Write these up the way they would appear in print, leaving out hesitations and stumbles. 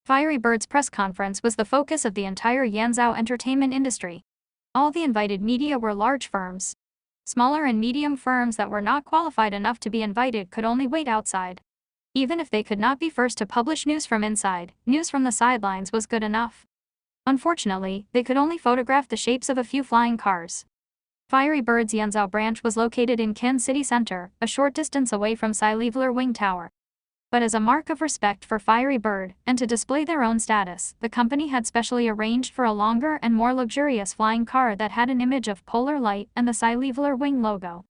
Fiery Bird's press conference was the focus of the entire Yanzhou entertainment industry. All the invited media were large firms. Smaller and medium firms that were not qualified enough to be invited could only wait outside. Even if they could not be first to publish news from inside, news from the sidelines was good enough. Unfortunately, they could only photograph the shapes of a few flying cars. Fiery Bird's Yanzhou branch was located in Qin City Center, a short distance away from Sci-Leveler Wing Tower. But as a mark of respect for Fiery Bird, and to display their own status, the company had specially arranged for a longer and more luxurious flying car that had an image of polar light and the Sci-Leveler Wing logo.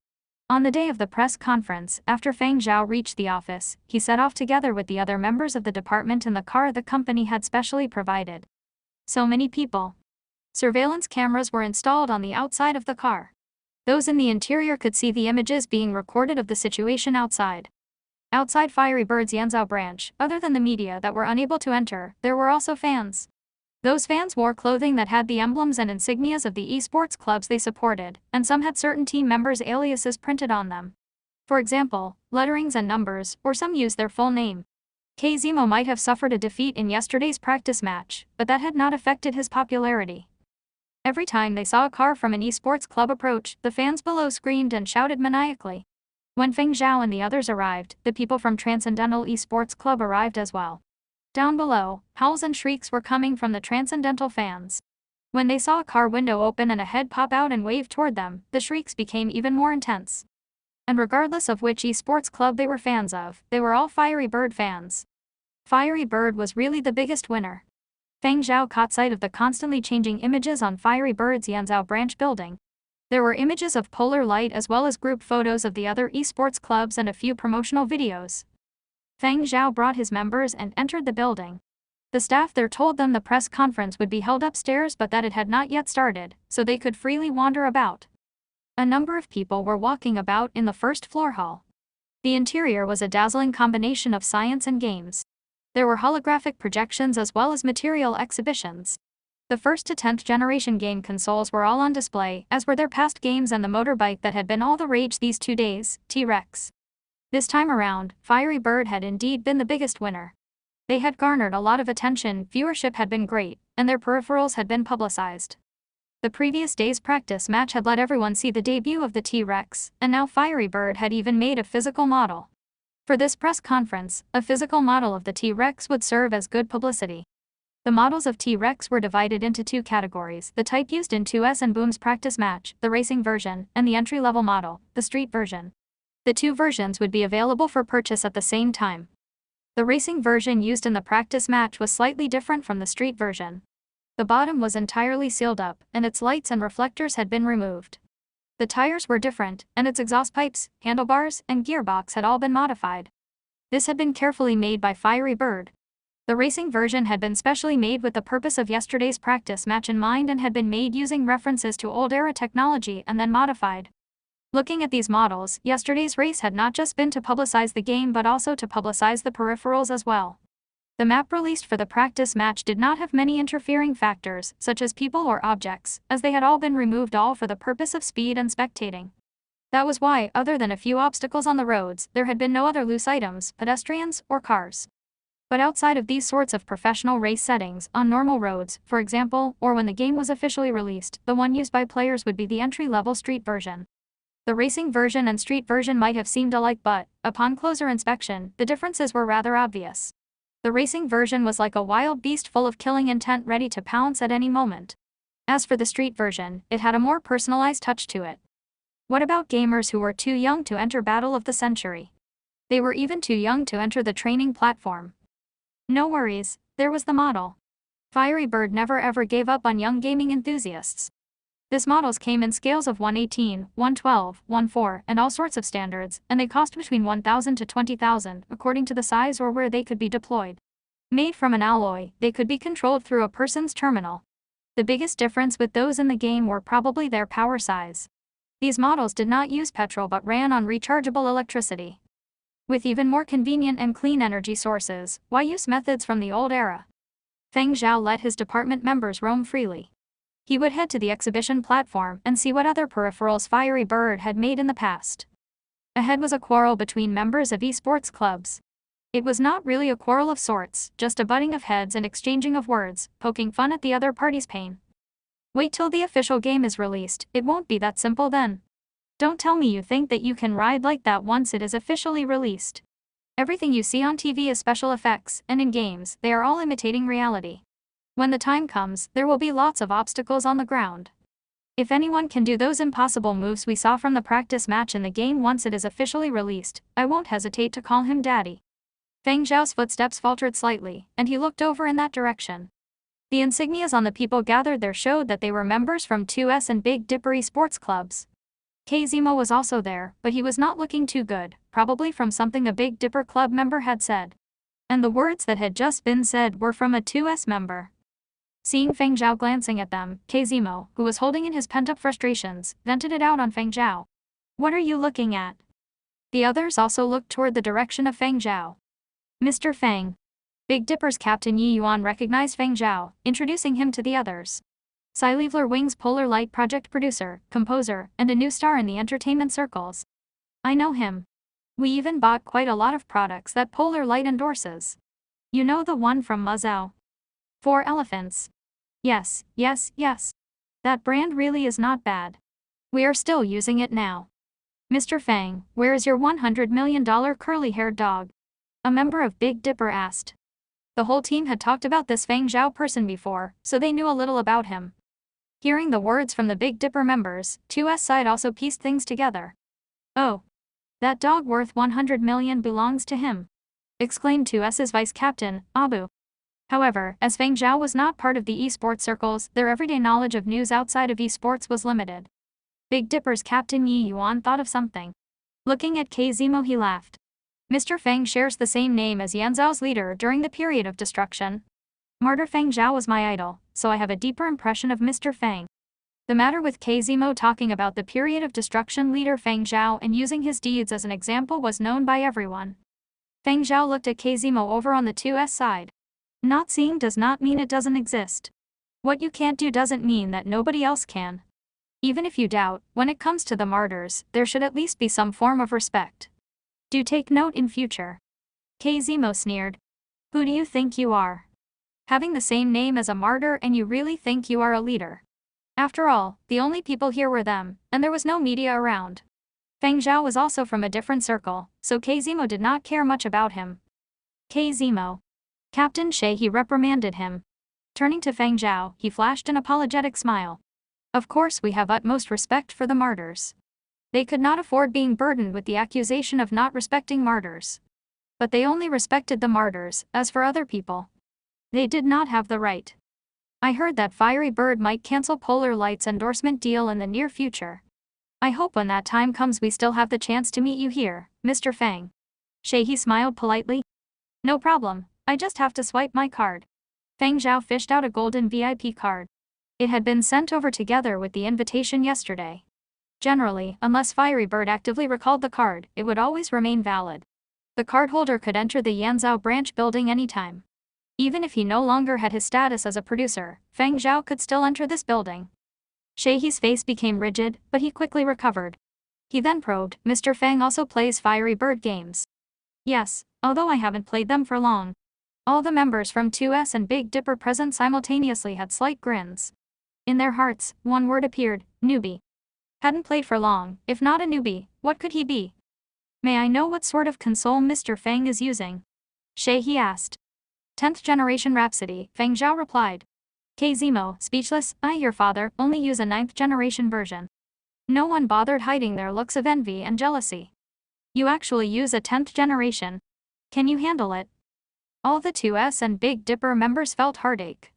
On the day of the press conference, after Feng Zhao reached the office, he set off together with the other members of the department in the car the company had specially provided. So many people. Surveillance cameras were installed on the outside of the car. Those in the interior could see the images being recorded of the situation outside. Outside Fiery Bird's Yanzhou branch, other than the media that were unable to enter, there were also fans. Those fans wore clothing that had the emblems and insignias of the esports clubs they supported, and some had certain team members' aliases printed on them. For example, letterings and numbers, or some used their full name. Zemo might have suffered a defeat in yesterday's practice match, but that had not affected his popularity. Every time they saw a car from an esports club approach, the fans below screamed and shouted maniacally. When Feng Zhao and the others arrived, the people from Transcendental Esports Club arrived as well. Down below, howls and shrieks were coming from the Transcendental fans. When they saw a car window open and a head pop out and wave toward them, the shrieks became even more intense. And regardless of which esports club they were fans of, they were all Fiery Bird fans. Fiery Bird was really the biggest winner. Feng Zhao caught sight of the constantly changing images on Fiery Bird's Yanzhou branch building. There were images of Polar Light as well as group photos of the other esports clubs and a few promotional videos. Feng Zhao brought his members and entered the building. The staff there told them the press conference would be held upstairs but that it had not yet started, so they could freely wander about. A number of people were walking about in the first floor hall. The interior was a dazzling combination of science and games. There were holographic projections as well as material exhibitions. The first to 10th generation game consoles were all on display, as were their past games and the motorbike that had been all the rage these 2 days, T-Rex. This time around, Fiery Bird had indeed been the biggest winner. They had garnered a lot of attention, viewership had been great, and their peripherals had been publicized. The previous day's practice match had let everyone see the debut of the T-Rex, and now Fiery Bird had even made a physical model. For this press conference, a physical model of the T-Rex would serve as good publicity. The models of T-Rex were divided into 2 categories, the type used in 2S and Boom's practice match, the racing version, and the entry-level model, the street version. The 2 versions would be available for purchase at the same time. The racing version used in the practice match was slightly different from the street version. The bottom was entirely sealed up, and its lights and reflectors had been removed. The tires were different, and its exhaust pipes, handlebars, and gearbox had all been modified. This had been carefully made by Fiery Bird. The racing version had been specially made with the purpose of yesterday's practice match in mind and had been made using references to old-era technology and then modified. Looking at these models, yesterday's race had not just been to publicize the game but also to publicize the peripherals as well. The map released for the practice match did not have many interfering factors, such as people or objects, as they had all been removed all for the purpose of speed and spectating. That was why, other than a few obstacles on the roads, there had been no other loose items, pedestrians, or cars. But outside of these sorts of professional race settings, on normal roads, for example, or when the game was officially released, the one used by players would be the entry-level street version. The racing version and street version might have seemed alike but, upon closer inspection, the differences were rather obvious. The racing version was like a wild beast full of killing intent ready to pounce at any moment. As for the street version, it had a more personalized touch to it. What about gamers who were too young to enter Battle of the Century? They were even too young to enter the training platform. No worries, there was the model. Fiery Bird never ever gave up on young gaming enthusiasts. These models came in scales of 118, 112, 14, and all sorts of standards, and they cost between 1,000 to 20,000, according to the size or where they could be deployed. Made from an alloy, they could be controlled through a person's terminal. The biggest difference with those in the game were probably their power size. These models did not use petrol but ran on rechargeable electricity. With even more convenient and clean energy sources, why use methods from the old era? Feng Zhao let his department members roam freely. He would head to the exhibition platform and see what other peripherals Fiery Bird had made in the past. Ahead was a quarrel between members of esports clubs. It was not really a quarrel of sorts, just a butting of heads and exchanging of words, poking fun at the other party's pain. Wait till the official game is released, it won't be that simple then. Don't tell me you think that you can ride like that once it is officially released. Everything you see on TV is special effects, and in games, they are all imitating reality. When the time comes, there will be lots of obstacles on the ground. If anyone can do those impossible moves we saw from the practice match in the game once it is officially released, I won't hesitate to call him Daddy. Feng Zhao's footsteps faltered slightly, and he looked over in that direction. The insignias on the people gathered there showed that they were members from 2S and Big Dipper sports clubs. Kazimo was also there, but he was not looking too good, probably from something a Big Dipper club member had said. And the words that had just been said were from a 2S member. Seeing Feng Zhao glancing at them, Kazimo, who was holding in his pent-up frustrations, vented it out on Feng Zhao. What are you looking at? The others also looked toward the direction of Feng Zhao. Mr. Feng. Big Dipper's Captain Yi Yuan recognized Feng Zhao, introducing him to the others. Sci-fi Wings Polar Light project producer, composer, and a new star in the entertainment circles. I know him. We even bought quite a lot of products that Polar Light endorses. You know the one from Mazao? 4 elephants. Yes. That brand really is not bad. We are still using it now. Mr. Feng, where is your $100 million curly-haired dog? A member of Big Dipper asked. The whole team had talked about this Feng Zhao person before, so they knew a little about him. Hearing the words from the Big Dipper members, 2S side also pieced things together. Oh. That dog worth 100 million belongs to him, exclaimed 2S's vice captain, Abu. However, as Feng Zhao was not part of the esports circles, their everyday knowledge of news outside of esports was limited. Big Dipper's Captain Yi Yuan thought of something. Looking at Kazimo, he laughed. Mr. Feng shares the same name as Yanzhao's leader during the period of destruction. Martyr Feng Zhao was my idol, so I have a deeper impression of Mr. Feng. The matter with Kazimo talking about the period of destruction leader Feng Zhao and using his deeds as an example was known by everyone. Feng Zhao looked at Kazimo over on the 2S side. Not seeing does not mean it doesn't exist. What you can't do doesn't mean that nobody else can. Even if you doubt, when it comes to the martyrs, there should at least be some form of respect. Do take note in future. Kazimo sneered. Who do you think you are? Having the same name as a martyr and you really think you are a leader? After all, the only people here were them, and there was no media around. Feng Zhao was also from a different circle, so Kazimo did not care much about him. Kazimo. Captain Shay, he reprimanded him. Turning to Feng Zhao, he flashed an apologetic smile. Of course we have utmost respect for the martyrs. They could not afford being burdened with the accusation of not respecting martyrs. But they only respected the martyrs, as for other people, they did not have the right. I heard that Fiery Bird might cancel Polar Light's endorsement deal in the near future. I hope when that time comes we still have the chance to meet you here, Mr. Feng. Shay, he smiled politely. No problem, I just have to swipe my card. Feng Zhao fished out a golden VIP card. It had been sent over together with the invitation yesterday. Generally, unless Fiery Bird actively recalled the card, it would always remain valid. The cardholder could enter the Yanzhao branch building anytime. Even if he no longer had his status as a producer, Feng Zhao could still enter this building. Shayhee's face became rigid, but he quickly recovered. He then probed, Mr. Feng also plays Fiery Bird games. Yes, although I haven't played them for long. All the members from 2S and Big Dipper present simultaneously had slight grins. In their hearts, one word appeared, newbie. Hadn't played for long, if not a newbie, what could he be? May I know what sort of console Mr. Feng is using? Shayhee asked. 10th generation Rhapsody, Feng Zhao replied. Kazimo, speechless, your father, only use a 9th generation version. No one bothered hiding their looks of envy and jealousy. You actually use a 10th generation. Can you handle it? All the 2S and Big Dipper members felt heartache.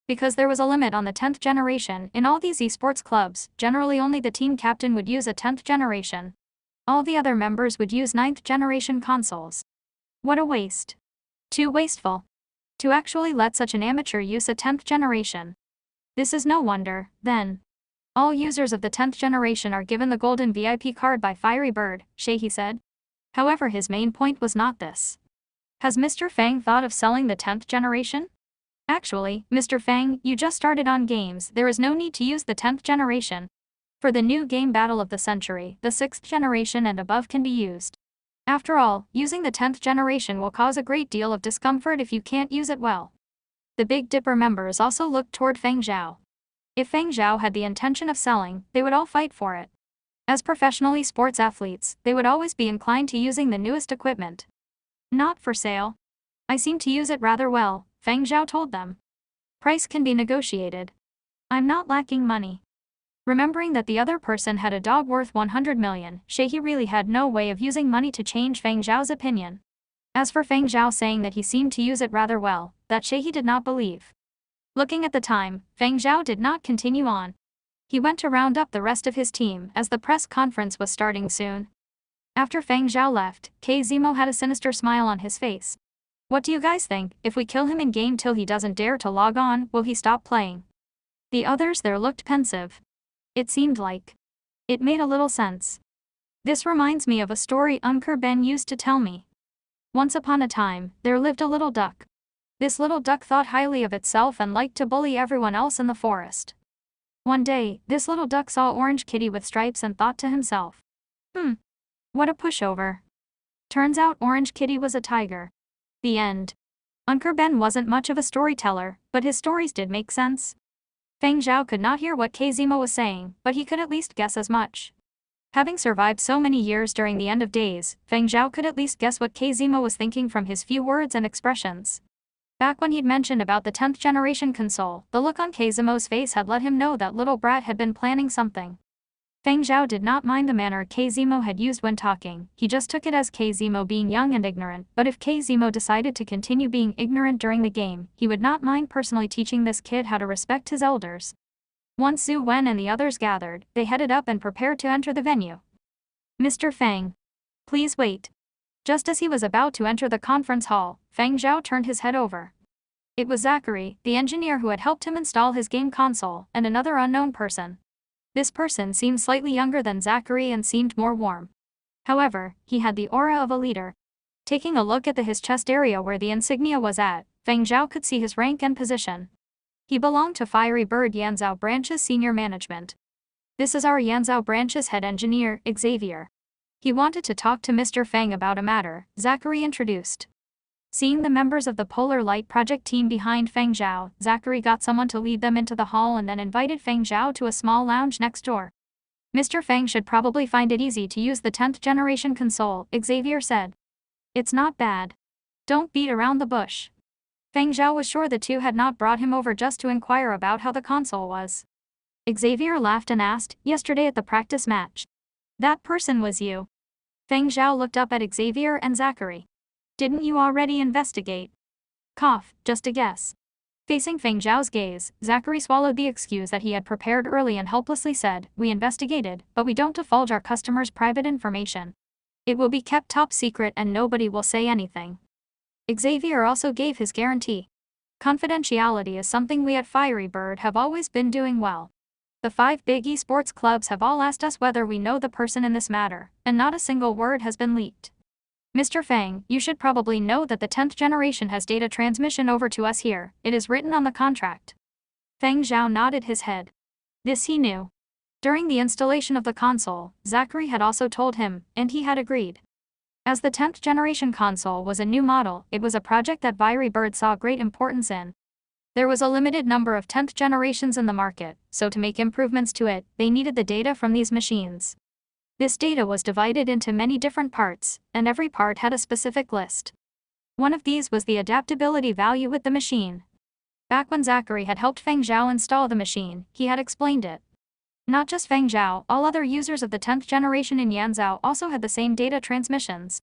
Because there was a limit on the 10th generation, in all these esports clubs, generally only the team captain would use a 10th generation. All the other members would use 9th generation consoles. What a waste. Too wasteful. To actually let such an amateur use a 10th generation. This is no wonder, then. All users of the 10th generation are given the golden VIP card by Fiery Bird, Shayhee said. However, his main point was not this. Has Mr. Feng thought of selling the 10th generation? Actually, Mr. Feng, you just started on games, there is no need to use the 10th generation. For the new game Battle of the Century, the 6th generation and above can be used. After all, using the 10th generation will cause a great deal of discomfort if you can't use it well. The Big Dipper members also looked toward Feng Zhao. If Feng Zhao had the intention of selling, they would all fight for it. As professionally sports athletes, they would always be inclined to using the newest equipment. Not for sale. I seem to use it rather well, Feng Zhao told them. Price can be negotiated. I'm not lacking money. Remembering that the other person had a dog worth 100 million, Shehi really had no way of using money to change Feng Zhao's opinion. As for Feng Zhao saying that he seemed to use it rather well, that Shehi did not believe. Looking at the time, Feng Zhao did not continue on. He went to round up the rest of his team as the press conference was starting soon. After Feng Zhao left, Zemo had a sinister smile on his face. What do you guys think? If we kill him in-game till he doesn't dare to log on, will he stop playing? The others there looked pensive. It seemed like it made a little sense. This reminds me of a story Uncle Ben used to tell me. Once upon a time, there lived a little duck. This little duck thought highly of itself and liked to bully everyone else in the forest. One day, this little duck saw Orange Kitty with stripes and thought to himself, what a pushover. Turns out Orange Kitty was a tiger. The end. Uncle Ben wasn't much of a storyteller, but his stories did make sense. Feng Zhao could not hear what Zemo was saying, but he could at least guess as much. Having survived so many years during the end of days, Feng Zhao could at least guess what Zemo was thinking from his few words and expressions. Back when he'd mentioned about the 10th generation console, the look on Zemo's face had let him know that little brat had been planning something. Feng Zhao did not mind the manner Zemo had used when talking, he just took it as Zemo being young and ignorant, but if Zemo decided to continue being ignorant during the game, he would not mind personally teaching this kid how to respect his elders. Once Zhu Wen and the others gathered, they headed up and prepared to enter the venue. Mr. Feng. Please wait. Just as he was about to enter the conference hall, Feng Zhao turned his head over. It was Zachary, the engineer who had helped him install his game console, and another unknown person. This person seemed slightly younger than Zachary and seemed more warm. However, he had the aura of a leader. Taking a look at his chest area where the insignia was at, Feng Zhao could see his rank and position. He belonged to Fiery Bird Yanzhou Branch's senior management. This is our Yanzhou Branch's head engineer, Xavier. He wanted to talk to Mr. Feng about a matter, Zachary introduced. Seeing the members of the Polar Light Project team behind Feng Zhao, Zachary got someone to lead them into the hall and then invited Feng Zhao to a small lounge next door. Mr. Feng should probably find it easy to use the 10th generation console, Xavier said. It's not bad. Don't beat around the bush. Feng Zhao was sure the two had not brought him over just to inquire about how the console was. Xavier laughed and asked, yesterday at the practice match. That person was you. Feng Zhao looked up at Xavier and Zachary. Didn't you already investigate? Cough, just a guess. Facing Feng Zhao's gaze, Zachary swallowed the excuse that he had prepared early and helplessly said, we investigated, but we don't divulge our customers' private information. It will be kept top secret and nobody will say anything. Xavier also gave his guarantee. Confidentiality is something we at Fiery Bird have always been doing well. The 5 big esports clubs have all asked us whether we know the person in this matter, and not a single word has been leaked. Mr. Feng, you should probably know that the 10th generation has data transmission over to us here, it is written on the contract. Feng Zhao nodded his head. This he knew. During the installation of the console, Zachary had also told him, and he had agreed. As the 10th generation console was a new model, it was a project that Fiery Bird saw great importance in. There was a limited number of 10th generations in the market, so to make improvements to it, they needed the data from these machines. This data was divided into many different parts, and every part had a specific list. One of these was the adaptability value with the machine. Back when Zachary had helped Feng Zhao install the machine, he had explained it. Not just Feng Zhao, all other users of the 10th generation in Yanzhou also had the same data transmissions.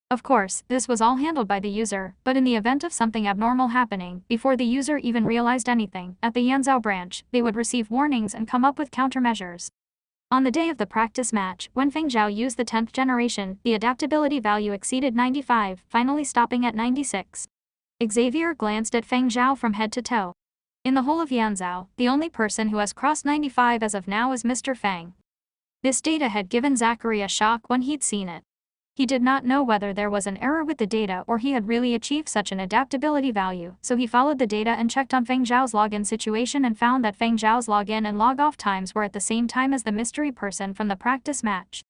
Of course, this was all handled by the user, but in the event of something abnormal happening, before the user even realized anything, at the Yanzhou branch, they would receive warnings and come up with countermeasures. On the day of the practice match, when Feng Zhao used the 10th generation, the adaptability value exceeded 95, finally stopping at 96. Xavier glanced at Feng Zhao from head to toe. In the whole of Yanzhou, the only person who has crossed 95 as of now is Mr. Feng. This data had given Zachary a shock when he'd seen it. He did not know whether there was an error with the data or he had really achieved such an adaptability value, so he followed the data and checked on Feng Zhao's login situation and found that Feng Zhao's login and log-off times were at the same time as the mystery person from the practice match.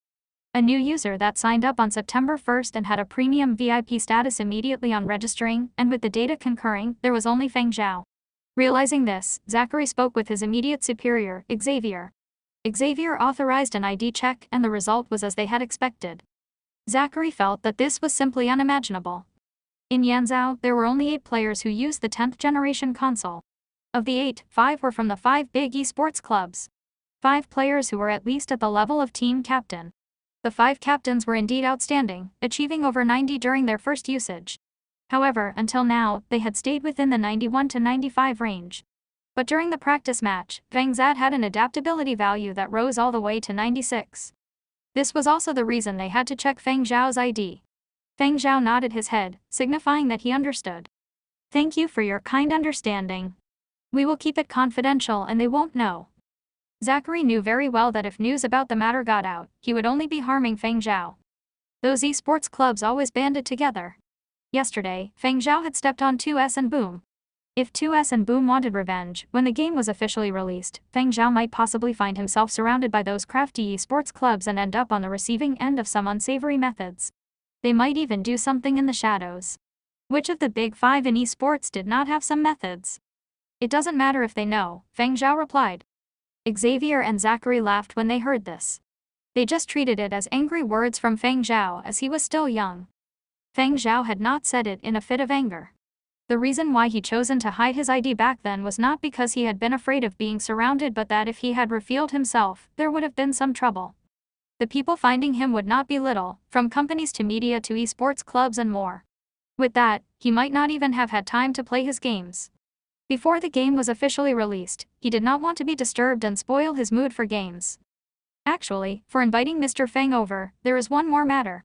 A new user that signed up on September 1st and had a premium VIP status immediately on registering, and with the data concurring, there was only Feng Zhao. Realizing this, Zachary spoke with his immediate superior, Xavier. Xavier authorized an ID check and the result was as they had expected. Zachary felt that this was simply unimaginable. In Yanzhou, there were only 8 players who used the 10th generation console. Of the 8, 5 were from the 5 big esports clubs. 5 players who were at least at the level of team captain. The 5 captains were indeed outstanding, achieving over 90 during their first usage. However, until now, they had stayed within the 91 to 95 range. But during the practice match, Feng Zhao had an adaptability value that rose all the way to 96. This was also the reason they had to check Feng Zhao's ID. Feng Zhao nodded his head, signifying that he understood. Thank you for your kind understanding. We will keep it confidential and they won't know. Zachary knew very well that if news about the matter got out, he would only be harming Feng Zhao. Those esports clubs always banded together. Yesterday, Feng Zhao had stepped on 2S and Boom. If 2S and Boom wanted revenge, when the game was officially released, Feng Zhao might possibly find himself surrounded by those crafty esports clubs and end up on the receiving end of some unsavory methods. They might even do something in the shadows. Which of the big 5 in esports did not have some methods? It doesn't matter if they know, Feng Zhao replied. Xavier and Zachary laughed when they heard this. They just treated it as angry words from Feng Zhao as he was still young. Feng Zhao had not said it in a fit of anger. The reason why he chosen to hide his ID back then was not because he had been afraid of being surrounded but that if he had revealed himself, there would have been some trouble. The people finding him would not be little, from companies to media to esports clubs and more. With that, he might not even have had time to play his games. Before the game was officially released, he did not want to be disturbed and spoil his mood for games. Actually, for inviting Mr. Feng over, there is one more matter.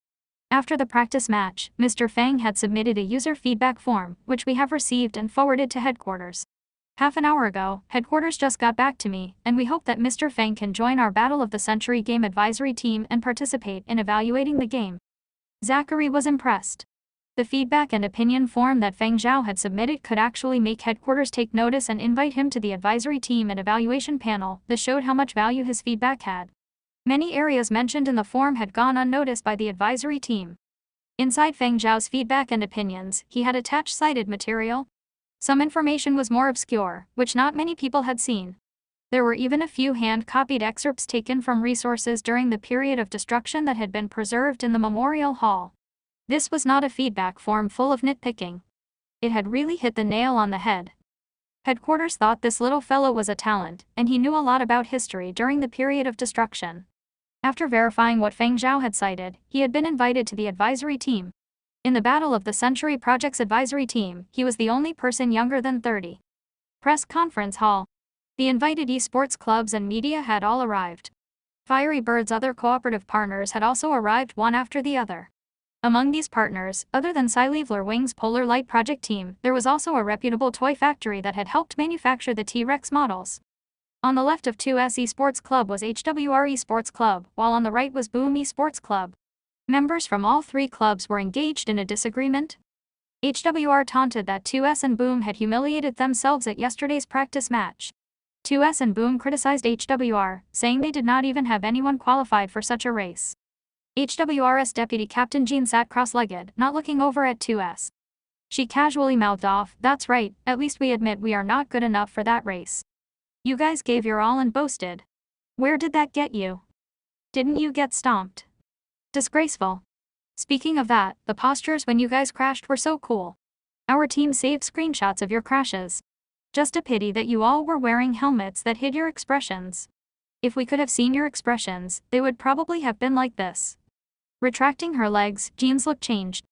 After the practice match, Mr. Feng had submitted a user feedback form, which we have received and forwarded to headquarters. Half an hour ago, headquarters just got back to me, and we hope that Mr. Feng can join our Battle of the Century game advisory team and participate in evaluating the game. Zachary was impressed. The feedback and opinion form that Feng Zhao had submitted could actually make headquarters take notice and invite him to the advisory team and evaluation panel. This showed how much value his feedback had. Many areas mentioned in the form had gone unnoticed by the advisory team. Inside Feng Zhao's feedback and opinions, he had attached cited material. Some information was more obscure, which not many people had seen. There were even a few hand-copied excerpts taken from resources during the period of destruction that had been preserved in the memorial hall. This was not a feedback form full of nitpicking. It had really hit the nail on the head. Headquarters thought this little fellow was a talent, and he knew a lot about history during the period of destruction. After verifying what Feng Zhao had cited, he had been invited to the advisory team. In the Battle of the Century Project's advisory team, he was the only person younger than 30. Press conference hall. The invited esports clubs and media had all arrived. Fiery Bird's other cooperative partners had also arrived one after the other. Among these partners, other than Sci-Leveler Wing's Polar Light Project team, there was also a reputable toy factory that had helped manufacture the T-Rex models. On the left of 2S Esports Club was HWR Esports Club, while on the right was Boom Esports Club. Members from all 3 clubs were engaged in a disagreement. HWR taunted that 2S and Boom had humiliated themselves at yesterday's practice match. 2S and Boom criticized HWR, saying they did not even have anyone qualified for such a race. HWR's deputy captain Jean sat cross-legged, not looking over at 2S. She casually mouthed off, "That's right, at least we admit we are not good enough for that race. You guys gave your all and boasted. Where did that get you? Didn't you get stomped? Disgraceful. Speaking of that, the postures when you guys crashed were so cool. Our team saved screenshots of your crashes. Just a pity that you all were wearing helmets that hid your expressions. If we could have seen your expressions, they would probably have been like this." Retracting her legs, Jean's look changed.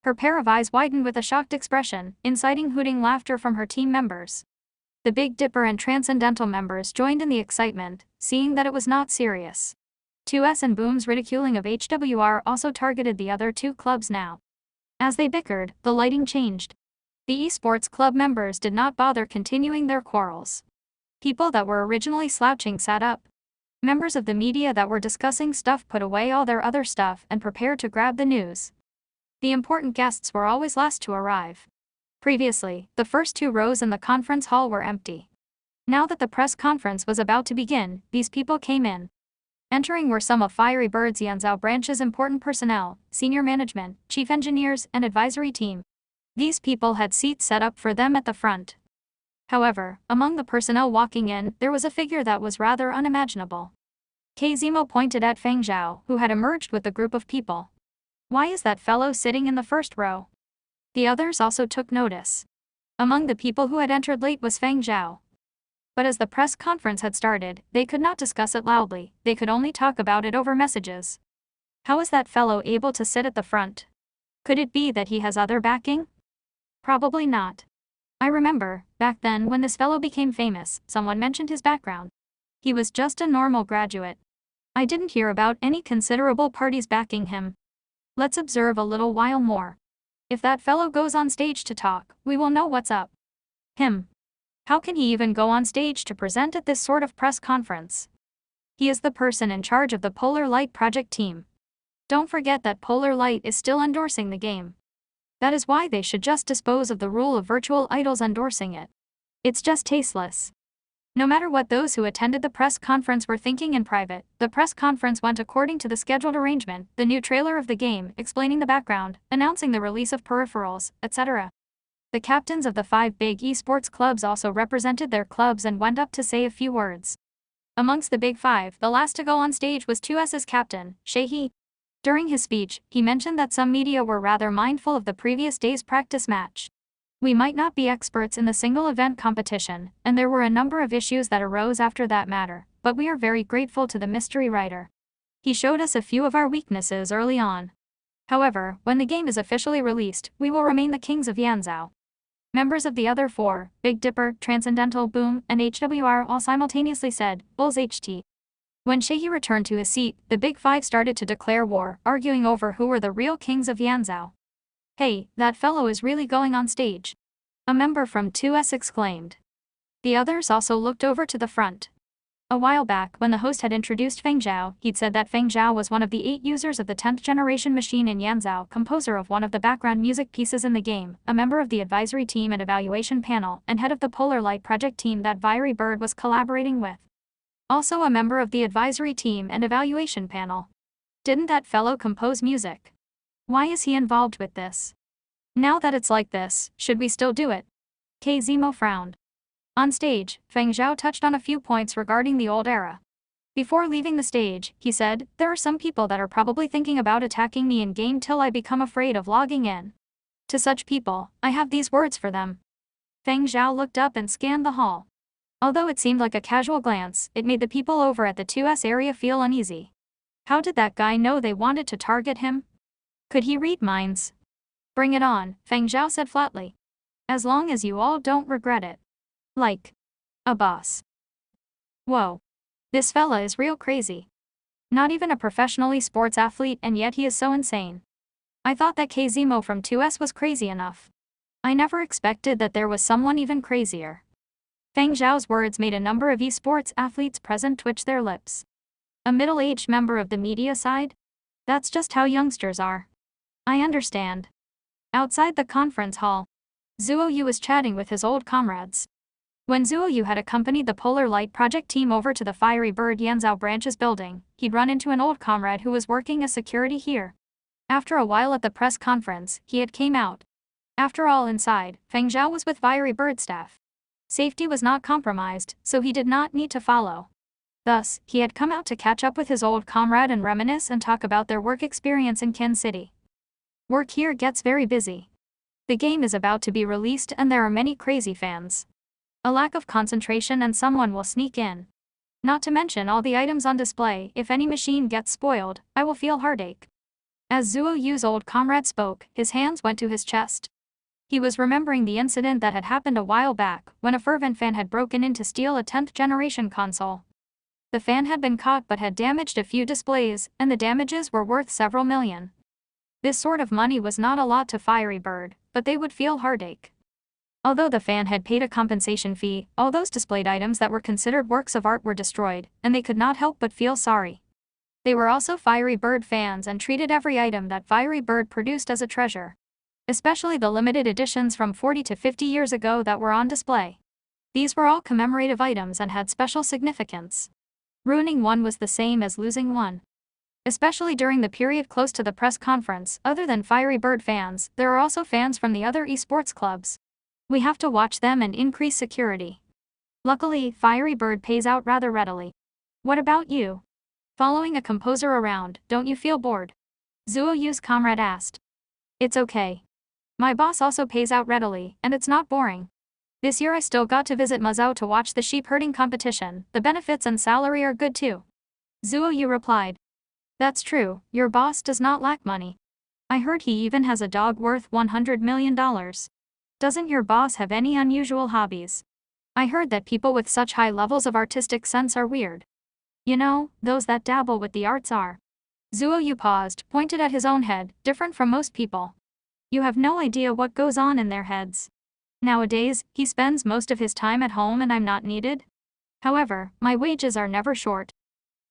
Her pair of eyes widened with a shocked expression, inciting hooting laughter from her team members. The Big Dipper and Transcendental members joined in the excitement, seeing that it was not serious. 2S and Boom's ridiculing of HWR also targeted the other 2 clubs now. As they bickered, the lighting changed. The esports club members did not bother continuing their quarrels. People that were originally slouching sat up. Members of the media that were discussing stuff put away all their other stuff and prepared to grab the news. The important guests were always last to arrive. Previously, the first 2 rows in the conference hall were empty. Now that the press conference was about to begin, these people came in. Entering were some of Fiery Bird's Yanzhou branch's important personnel, senior management, chief engineers, and advisory team. These people had seats set up for them at the front. However, among the personnel walking in, there was a figure that was rather unimaginable. Kazimo pointed at Feng Zhao, who had emerged with a group of people. Why is that fellow sitting in the first row? The others also took notice. Among the people who had entered late was Feng Zhao. But as the press conference had started, they could not discuss it loudly, they could only talk about it over messages. How is that fellow able to sit at the front? Could it be that he has other backing? Probably not. I remember, back then when this fellow became famous, someone mentioned his background. He was just a normal graduate. I didn't hear about any considerable parties backing him. Let's observe a little while more. If that fellow goes on stage to talk, we will know what's up. Him. How can he even go on stage to present at this sort of press conference? He is the person in charge of the Polar Light project team. Don't forget that Polar Light is still endorsing the game. That is why they should just dispose of the rule of virtual idols endorsing it. It's just tasteless. No matter what those who attended the press conference were thinking in private, the press conference went according to the scheduled arrangement, the new trailer of the game, explaining the background, announcing the release of peripherals, etc. The captains of the 5 big esports clubs also represented their clubs and went up to say a few words. Amongst the big 5, the last to go on stage was 2S's captain, Shehi. During his speech, he mentioned that some media were rather mindful of the previous day's practice match. We might not be experts in the single event competition, and there were a number of issues that arose after that matter, but we are very grateful to the mystery writer. He showed us a few of our weaknesses early on. However, when the game is officially released, we will remain the kings of Yanzhou. Members of the other 4, Big Dipper, Transcendental, Boom, and HWR all simultaneously said, Bulls HT. When Shehi returned to his seat, the Big 5 started to declare war, arguing over who were the real kings of Yanzhou. Hey, that fellow is really going on stage. A member from 2S exclaimed. The others also looked over to the front. A while back, when the host had introduced Feng Zhao, he'd said that Feng Zhao was one of the 8 users of the 10th generation machine in Yanzhou, composer of one of the background music pieces in the game, a member of the advisory team and evaluation panel, and head of the Polar Light project team that Fiery Bird was collaborating with. Also a member of the advisory team and evaluation panel. Didn't that fellow compose music? Why is he involved with this? Now that it's like this, should we still do it? Kazimo frowned. On stage, Feng Zhao touched on a few points regarding the old era. Before leaving the stage, he said, there are some people that are probably thinking about attacking me in-game till I become afraid of logging in. To such people, I have these words for them. Feng Zhao looked up and scanned the hall. Although it seemed like a casual glance, it made the people over at the 2S area feel uneasy. How did that guy know they wanted to target him? Could he read minds? Bring it on, Feng Zhao said flatly. As long as you all don't regret it. Like a boss. Whoa. This fella is real crazy. Not even a professional sports athlete, and yet he is so insane. I thought that Kazimo from 2S was crazy enough. I never expected that there was someone even crazier. Feng Zhao's words made a number of esports athletes present twitch their lips. A middle-aged member of the media side? That's just how youngsters are. I understand. Outside the conference hall, Zuo Yu was chatting with his old comrades. When Zuo Yu had accompanied the Polar Light project team over to the Fiery Bird Yanzhou branch's building, he'd run into an old comrade who was working as security here. After a while at the press conference, he had came out. After all, inside, Feng Zhao was with Fiery Bird staff. Safety was not compromised, so he did not need to follow. Thus, he had come out to catch up with his old comrade and reminisce and talk about their work experience in Ken City. Work here gets very busy. The game is about to be released and there are many crazy fans. A lack of concentration and someone will sneak in. Not to mention all the items on display. If any machine gets spoiled, I will feel heartache. As Zuo Yu's old comrade spoke, his hands went to his chest. He was remembering the incident that had happened a while back, when a fervent fan had broken in to steal a 10th generation console. The fan had been caught but had damaged a few displays, and the damages were worth several million. This sort of money was not a lot to Fiery Bird, but they would feel heartache. Although the fan had paid a compensation fee, all those displayed items that were considered works of art were destroyed, and they could not help but feel sorry. They were also Fiery Bird fans and treated every item that Fiery Bird produced as a treasure. Especially the limited editions from 40 to 50 years ago that were on display. These were all commemorative items and had special significance. Ruining one was the same as losing one. Especially during the period close to the press conference, other than Fiery Bird fans, there are also fans from the other esports clubs. We have to watch them and increase security. Luckily, Fiery Bird pays out rather readily. What about you? Following a composer around, don't you feel bored? Zuo Yu's comrade asked. It's okay. My boss also pays out readily, and it's not boring. This year I still got to visit Mazao to watch the sheep herding competition. The benefits and salary are good too. Zuo Yu replied. That's true, your boss does not lack money. I heard he even has a dog worth $100 million. Doesn't your boss have any unusual hobbies? I heard that people with such high levels of artistic sense are weird. You know, those that dabble with the arts are. Zuo Yu paused, pointed at his own head, different from most people. You have no idea what goes on in their heads. Nowadays, he spends most of his time at home and I'm not needed. However, my wages are never short.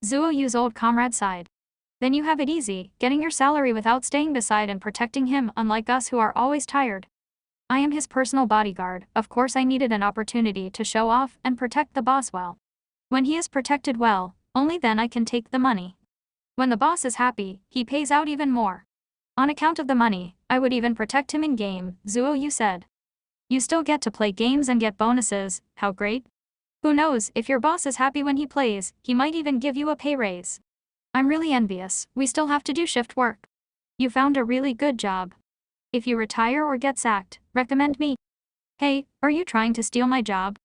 Zuo Yu's old comrade sighed. Then you have it easy, getting your salary without staying beside and protecting him, unlike us who are always tired. I am his personal bodyguard. Of course I needed an opportunity to show off and protect the boss well. When he is protected well, only then I can take the money. When the boss is happy, he pays out even more. On account of the money, I would even protect him in game, Zuo Yu said. You still get to play games and get bonuses, how great? Who knows, if your boss is happy when he plays, he might even give you a pay raise. I'm really envious, we still have to do shift work. You found a really good job. If you retire or get sacked, recommend me. Hey, are you trying to steal my job?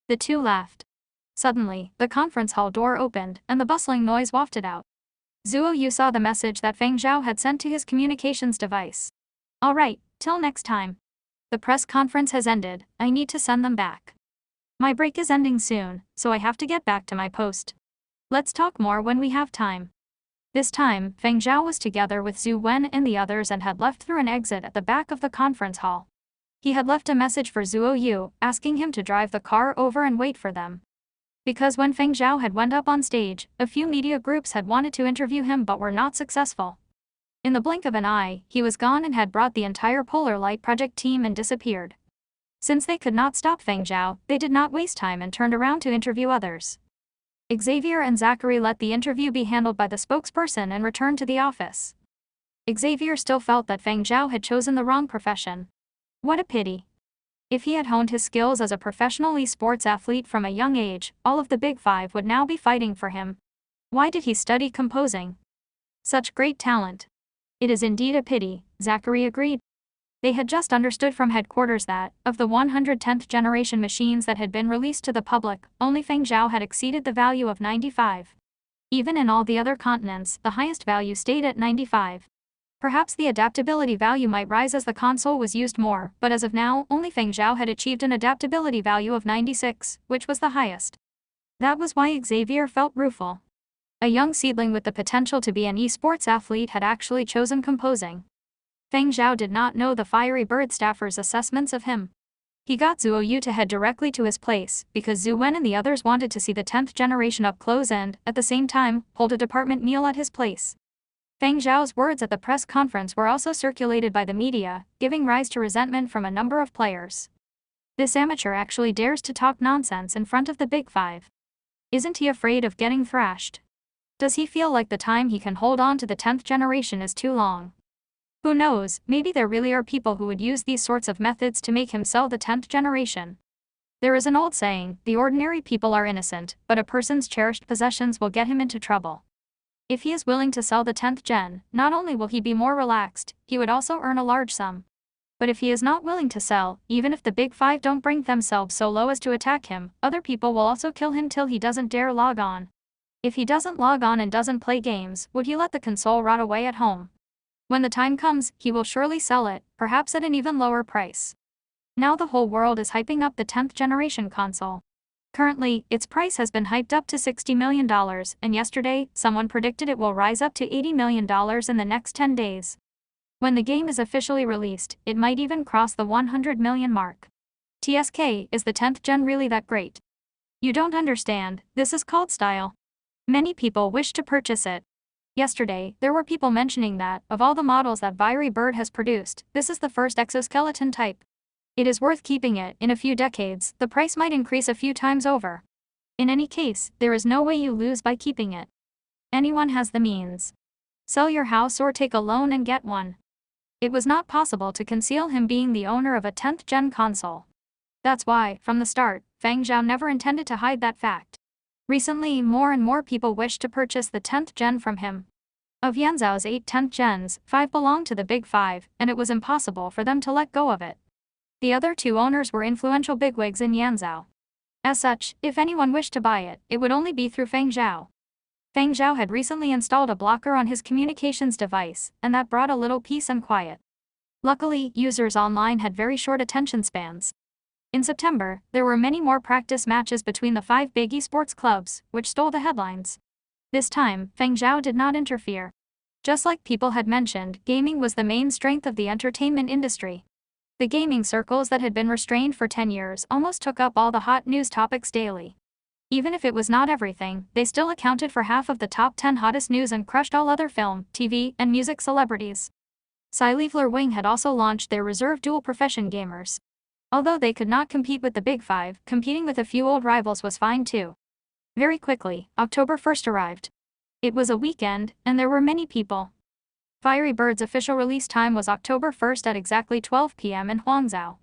The two laughed. Suddenly, the conference hall door opened, and the bustling noise wafted out. Zuo Yu saw the message that Feng Zhao had sent to his communications device. Alright, till next time. The press conference has ended, I need to send them back. My break is ending soon, so I have to get back to my post. Let's talk more when we have time. This time, Feng Zhao was together with Zhu Wen and the others and had left through an exit at the back of the conference hall. He had left a message for Zuo Yu, asking him to drive the car over and wait for them. Because when Feng Zhao had went up on stage, a few media groups had wanted to interview him but were not successful. In the blink of an eye, he was gone and had brought the entire Polar Light Project team and disappeared. Since they could not stop Feng Zhao, they did not waste time and turned around to interview others. Xavier and Zachary let the interview be handled by the spokesperson and returned to the office. Xavier still felt that Feng Zhao had chosen the wrong profession. What a pity. If he had honed his skills as a professional esports athlete from a young age, all of the Big Five would now be fighting for him. Why did he study composing? Such great talent. It is indeed a pity, Zachary agreed. They had just understood from headquarters that, of the 110th generation machines that had been released to the public, only Feng Zhao had exceeded the value of 95. Even in all the other continents, the highest value stayed at 95. Perhaps the adaptability value might rise as the console was used more, but as of now, only Feng Zhao had achieved an adaptability value of 96, which was the highest. That was why Xavier felt rueful. A young seedling with the potential to be an esports athlete had actually chosen composing. Feng Zhao did not know the Fiery Bird staffers' assessments of him. He got Zuo Yu to head directly to his place, because Zhu Wen and the others wanted to see the 10th generation up close and, at the same time, hold a department meal at his place. Feng Zhao's words at the press conference were also circulated by the media, giving rise to resentment from a number of players. This amateur actually dares to talk nonsense in front of the Big Five. Isn't he afraid of getting thrashed? Does he feel like the time he can hold on to the 10th generation is too long? Who knows, maybe there really are people who would use these sorts of methods to make him sell the 10th generation. There is an old saying, the ordinary people are innocent, but a person's cherished possessions will get him into trouble. If he is willing to sell the 10th gen, not only will he be more relaxed, he would also earn a large sum. But if he is not willing to sell, even if the Big Five don't bring themselves so low as to attack him, other people will also kill him till he doesn't dare log on. If he doesn't log on and doesn't play games, would he let the console rot away at home? When the time comes, he will surely sell it, perhaps at an even lower price. Now the whole world is hyping up the 10th generation console. Currently, its price has been hyped up to $60 million, and yesterday, someone predicted it will rise up to $80 million in the next 10 days. When the game is officially released, it might even cross the 100 million mark. TSK, is the 10th gen really that great? You don't understand, this is called style. Many people wish to purchase it. Yesterday, there were people mentioning that, of all the models that Fiery Bird has produced, this is the first exoskeleton type. It is worth keeping it. In a few decades, the price might increase a few times over. In any case, there is no way you lose by keeping it. Anyone has the means. Sell your house or take a loan and get one. It was not possible to conceal him being the owner of a 10th gen console. That's why, from the start, Feng Zhao never intended to hide that fact. Recently, more and more people wished to purchase the 10th gen from him. Of Yanzhao's 8 10th gens, 5 belonged to the Big Five, and it was impossible for them to let go of it. The other 2 owners were influential bigwigs in Yanzhao. As such, if anyone wished to buy it, it would only be through Feng Zhao. Feng Zhao had recently installed a blocker on his communications device, and that brought a little peace and quiet. Luckily, users online had very short attention spans. In September, there were many more practice matches between the 5 big esports clubs, which stole the headlines. This time, Feng Zhao did not interfere. Just like people had mentioned, gaming was the main strength of the entertainment industry. The gaming circles that had been restrained for 10 years almost took up all the hot news topics daily. Even if it was not everything, they still accounted for half of the top 10 hottest news and crushed all other film, TV, and music celebrities. Sci-fi Wing had also launched their reserve dual profession gamers. Although they could not compete with the Big Five, competing with a few old rivals was fine too. Very quickly, October 1st arrived. It was a weekend, and there were many people. Fiery Bird's official release time was October 1st at exactly 12 p.m. in Huangzhou.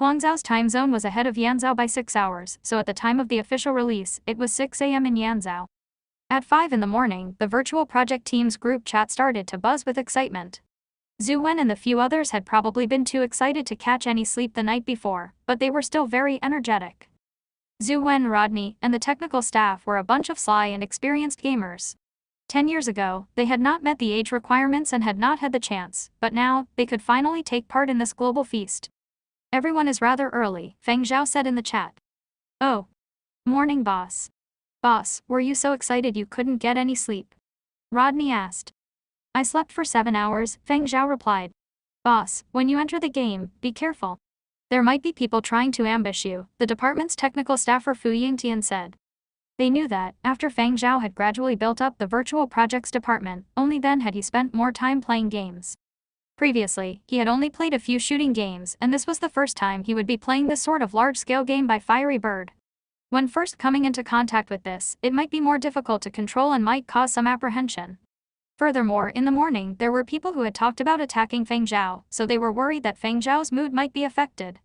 Huangzhou's time zone was ahead of Yanzhou by 6 hours, so at the time of the official release, it was 6 a.m. in Yanzhou. At 5 in the morning, the virtual project team's group chat started to buzz with excitement. Zhu Wen and the few others had probably been too excited to catch any sleep the night before, but they were still very energetic. Zhu Wen, Rodney, and the technical staff were a bunch of sly and experienced gamers. 10 years ago, they had not met the age requirements and had not had the chance, but now, they could finally take part in this global feast. Everyone is rather early, Feng Zhao said in the chat. Oh. Morning, boss. Boss, were you so excited you couldn't get any sleep? Rodney asked. I slept for 7 hours, Feng Zhao replied. Boss, when you enter the game, be careful. There might be people trying to ambush you, the department's technical staffer Fu Yingtian said. They knew that, after Feng Zhao had gradually built up the virtual projects department, only then had he spent more time playing games. Previously, he had only played a few shooting games, and this was the first time he would be playing this sort of large-scale game by Fiery Bird. When first coming into contact with this, it might be more difficult to control and might cause some apprehension. Furthermore, in the morning, there were people who had talked about attacking Feng Zhao, so they were worried that Feng Zhao's mood might be affected.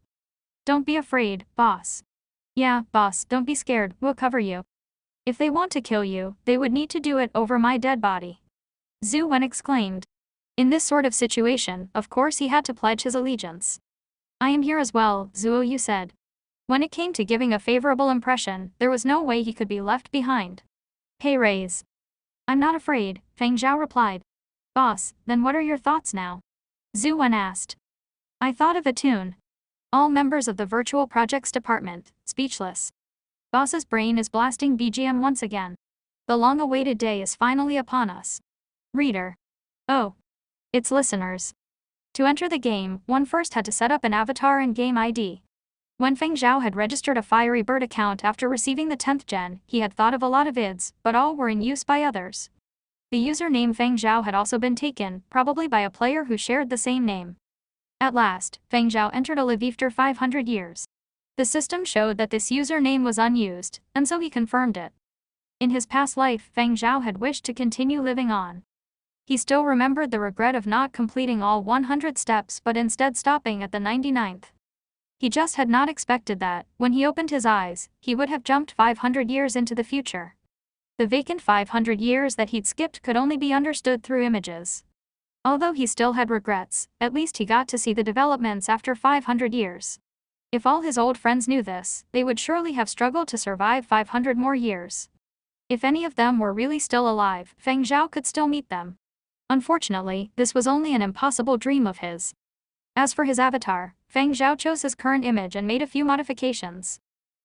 Don't be afraid, boss. Yeah, boss, don't be scared, we'll cover you. If they want to kill you, they would need to do it over my dead body. Zhu Wen exclaimed. In this sort of situation, of course he had to pledge his allegiance. I am here as well, Zhuo Yu said. When it came to giving a favorable impression, there was no way he could be left behind. Hey Rays. I'm not afraid, Feng Zhao replied. Boss, then what are your thoughts now? Zhu Wen asked. I thought of a tune. All members of the virtual projects department, speechless. Boss's brain is blasting BGM once again. The long-awaited day is finally upon us. Reader. Oh. Its listeners. To enter the game, one first had to set up an avatar and game ID. When Feng Zhao had registered a Fiery Bird account after receiving the 10th gen, he had thought of a lot of ids, but all were in use by others. The username Feng Zhao had also been taken, probably by a player who shared the same name. At last, Feng Zhao entered a live after 500 years. The system showed that this username was unused, and so he confirmed it. In his past life, Feng Zhao had wished to continue living on. He still remembered the regret of not completing all 100 steps but instead stopping at the 99th. He just had not expected that, when he opened his eyes, he would have jumped 500 years into the future. The vacant 500 years that he'd skipped could only be understood through images. Although he still had regrets, at least he got to see the developments after 500 years. If all his old friends knew this, they would surely have struggled to survive 500 more years. If any of them were really still alive, Feng Zhao could still meet them. Unfortunately, this was only an impossible dream of his. As for his avatar, Feng Zhao chose his current image and made a few modifications.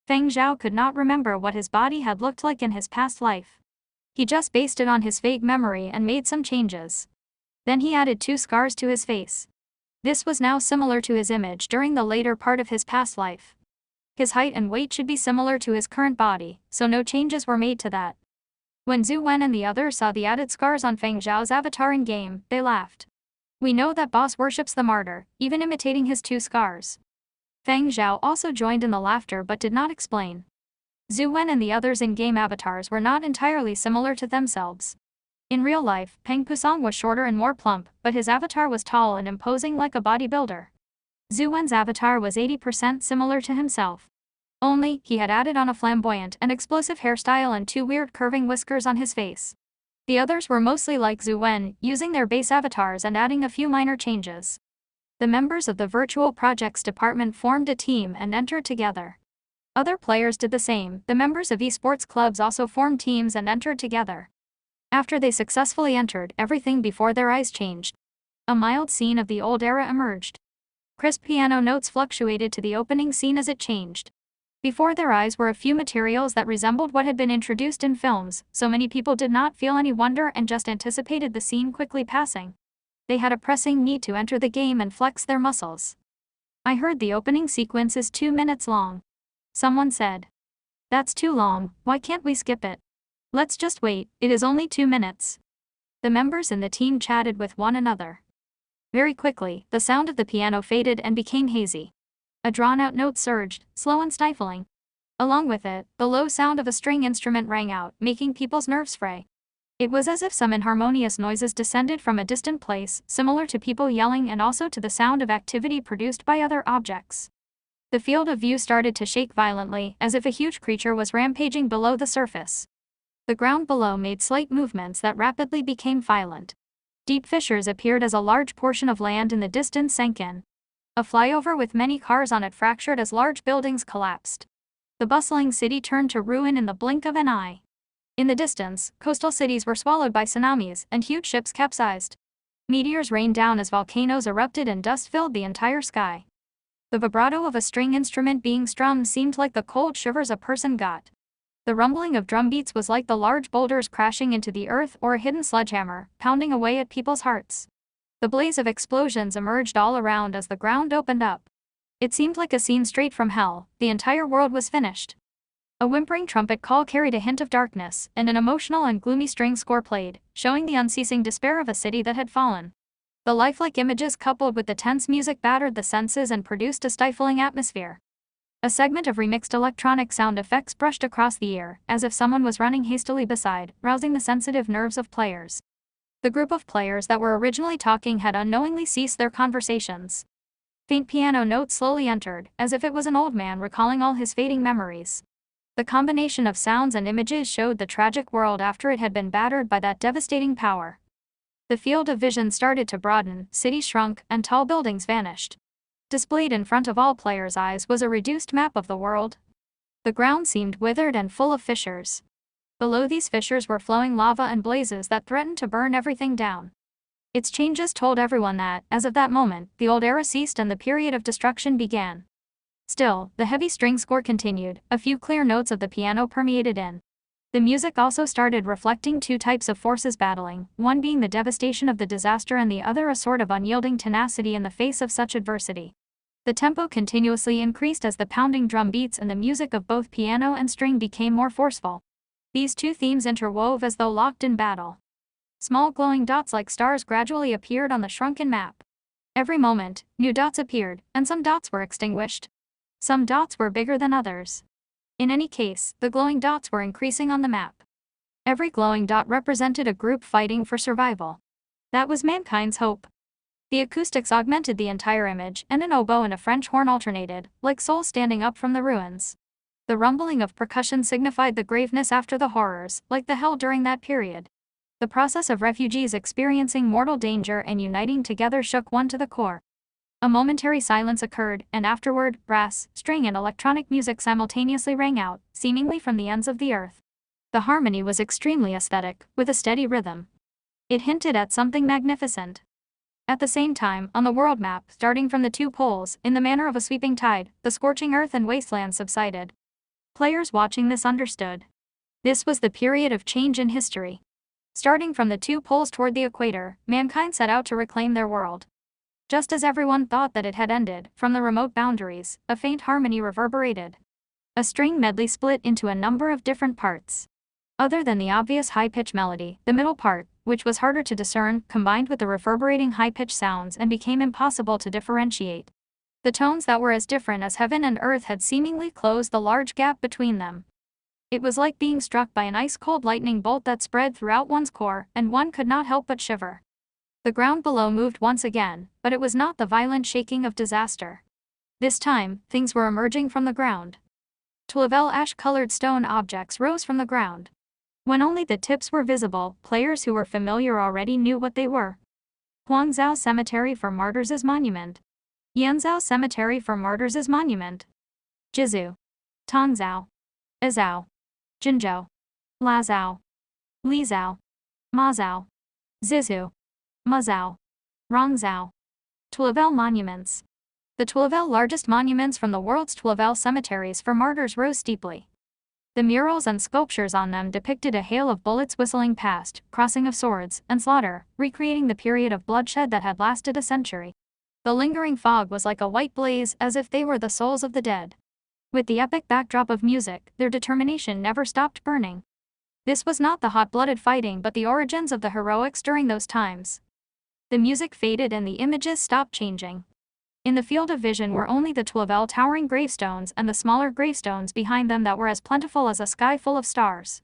Feng Zhao could not remember what his body had looked like in his past life. He just based it on his vague memory and made some changes. Then he added 2 scars to his face. This was now similar to his image during the later part of his past life. His height and weight should be similar to his current body, so no changes were made to that. When Zhu Wen and the others saw the added scars on Feng Zhao's avatar in-game, they laughed. We know that boss worships the martyr, even imitating his 2 scars. Feng Zhao also joined in the laughter but did not explain. Zhu Wen and the others in-game avatars were not entirely similar to themselves. In real life, Peng Pusong was shorter and more plump, but his avatar was tall and imposing like a bodybuilder. Zhu Wen's avatar was 80% similar to himself. Only, he had added on a flamboyant and explosive hairstyle and two weird curving whiskers on his face. The others were mostly like Zhu Wen, using their base avatars and adding a few minor changes. The members of the Virtual Projects department formed a team and entered together. Other players did the same. The members of esports clubs also formed teams and entered together. After they successfully entered, everything before their eyes changed. A mild scene of the old era emerged. Crisp piano notes fluctuated to the opening scene as it changed. Before their eyes were a few materials that resembled what had been introduced in films, so many people did not feel any wonder and just anticipated the scene quickly passing. They had a pressing need to enter the game and flex their muscles. I heard the opening sequence is 2 minutes long. Someone said. That's too long, why can't we skip it? Let's just wait, it is only 2 minutes. The members in the team chatted with one another. Very quickly, the sound of the piano faded and became hazy. A drawn-out note surged, slow and stifling. Along with it, the low sound of a string instrument rang out, making people's nerves fray. It was as if some inharmonious noises descended from a distant place, similar to people yelling and also to the sound of activity produced by other objects. The field of view started to shake violently, as if a huge creature was rampaging below the surface. The ground below made slight movements that rapidly became violent. Deep fissures appeared as a large portion of land in the distance sank in. A flyover with many cars on it fractured as large buildings collapsed. The bustling city turned to ruin in the blink of an eye. In the distance, coastal cities were swallowed by tsunamis, and huge ships capsized. Meteors rained down as volcanoes erupted and dust filled the entire sky. The vibrato of a string instrument being strummed seemed like the cold shivers a person got. The rumbling of drum beats was like the large boulders crashing into the earth or a hidden sledgehammer, pounding away at people's hearts. The blaze of explosions emerged all around as the ground opened up. It seemed like a scene straight from hell. The entire world was finished. A whimpering trumpet call carried a hint of darkness, and an emotional and gloomy string score played, showing the unceasing despair of a city that had fallen. The lifelike images coupled with the tense music battered the senses and produced a stifling atmosphere. A segment of remixed electronic sound effects brushed across the ear, as if someone was running hastily beside, rousing the sensitive nerves of players. The group of players that were originally talking had unknowingly ceased their conversations. Faint piano notes slowly entered, as if it was an old man recalling all his fading memories. The combination of sounds and images showed the tragic world after it had been battered by that devastating power. The field of vision started to broaden, cities shrunk, and tall buildings vanished. Displayed in front of all players' eyes was a reduced map of the world. The ground seemed withered and full of fissures. Below these fissures were flowing lava and blazes that threatened to burn everything down. Its changes told everyone that, as of that moment, the old era ceased and the period of destruction began. Still, the heavy string score continued, a few clear notes of the piano permeated in. The music also started reflecting two types of forces battling, one being the devastation of the disaster and the other a sort of unyielding tenacity in the face of such adversity. The tempo continuously increased as the pounding drum beats and the music of both piano and string became more forceful. These two themes interwove as though locked in battle. Small glowing dots like stars gradually appeared on the shrunken map. Every moment, new dots appeared, and some dots were extinguished. Some dots were bigger than others. In any case, the glowing dots were increasing on the map. Every glowing dot represented a group fighting for survival. That was mankind's hope. The acoustics augmented the entire image, and an oboe and a French horn alternated, like souls standing up from the ruins. The rumbling of percussion signified the graveness after the horrors, like the hell during that period. The process of refugees experiencing mortal danger and uniting together shook one to the core. A momentary silence occurred, and afterward, brass, string and electronic music simultaneously rang out, seemingly from the ends of the earth. The harmony was extremely aesthetic, with a steady rhythm. It hinted at something magnificent. At the same time, on the world map, starting from the two poles, in the manner of a sweeping tide, the scorching earth and wasteland subsided. Players watching this understood. This was the period of change in history. Starting from the two poles toward the equator, mankind set out to reclaim their world. Just as everyone thought that it had ended, from the remote boundaries, a faint harmony reverberated. A string medley split into a number of different parts. Other than the obvious high-pitched melody, the middle part, which was harder to discern, combined with the reverberating high-pitched sounds and became impossible to differentiate. The tones that were as different as heaven and earth had seemingly closed the large gap between them. It was like being struck by an ice-cold lightning bolt that spread throughout one's core, and one could not help but shiver. The ground below moved once again, but it was not the violent shaking of disaster. This time, things were emerging from the ground. 12 ash-colored stone objects rose from the ground. When only the tips were visible, players who were familiar already knew what they were. Huangzhou Cemetery for Martyrs' Monument. Yanzhou Cemetery for Martyrs' Monument. Jizhou. Tongzhou. Izhou. Jinzhou. Lazhou. Lizhou. Mazhou. Zizhou. Muzhou. Rongzhou. 12 monuments. The 12 largest monuments from the world's 12 cemeteries for martyrs rose steeply. The murals and sculptures on them depicted a hail of bullets whistling past, crossing of swords, and slaughter, recreating the period of bloodshed that had lasted a century. The lingering fog was like a white blaze, as if they were the souls of the dead. With the epic backdrop of music, their determination never stopped burning. This was not the hot-blooded fighting but the origins of the heroics during those times. The music faded and the images stopped changing. In the field of vision were only the 12 towering gravestones and the smaller gravestones behind them that were as plentiful as a sky full of stars.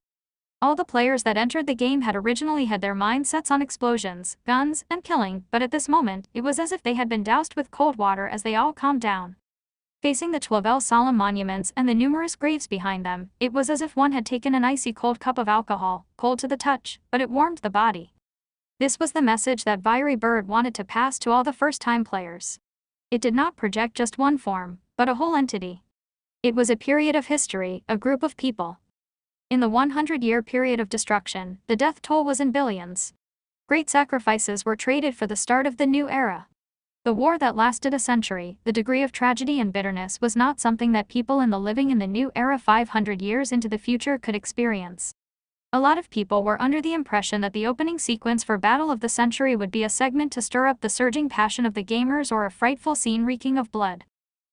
All the players that entered the game had originally had their mindsets on explosions, guns, and killing, but at this moment, it was as if they had been doused with cold water as they all calmed down. Facing the 12 solemn monuments and the numerous graves behind them, it was as if one had taken an icy cold cup of alcohol, cold to the touch, but it warmed the body. This was the message that Fiery Bird wanted to pass to all the first-time players. It did not project just one form, but a whole entity. It was a period of history, a group of people. In the 100-year period of destruction, the death toll was in billions. Great sacrifices were traded for the start of the new era. The war that lasted a century, the degree of tragedy and bitterness was not something that people living in the new era 500 years into the future could experience. A lot of people were under the impression that the opening sequence for Battle of the Century would be a segment to stir up the surging passion of the gamers or a frightful scene reeking of blood.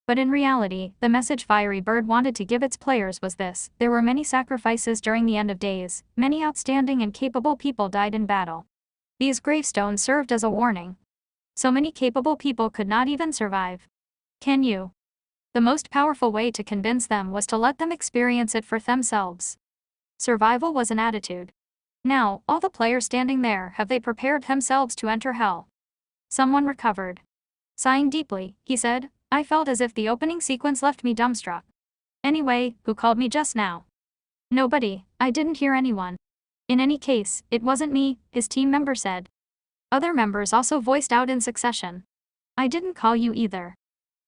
But in reality, the message Fiery Bird wanted to give its players was this: there were many sacrifices during the end of days, many outstanding and capable people died in battle. These gravestones served as a warning. So many capable people could not even survive. Can you? The most powerful way to convince them was to let them experience it for themselves. Survival was an attitude. Now, all the players standing there, have they prepared themselves to enter hell? Someone recovered. Sighing deeply, he said, I felt as if the opening sequence left me dumbstruck. Anyway, who called me just now? Nobody, I didn't hear anyone. In any case, it wasn't me, his team member said. Other members also voiced out in succession. I didn't call you either.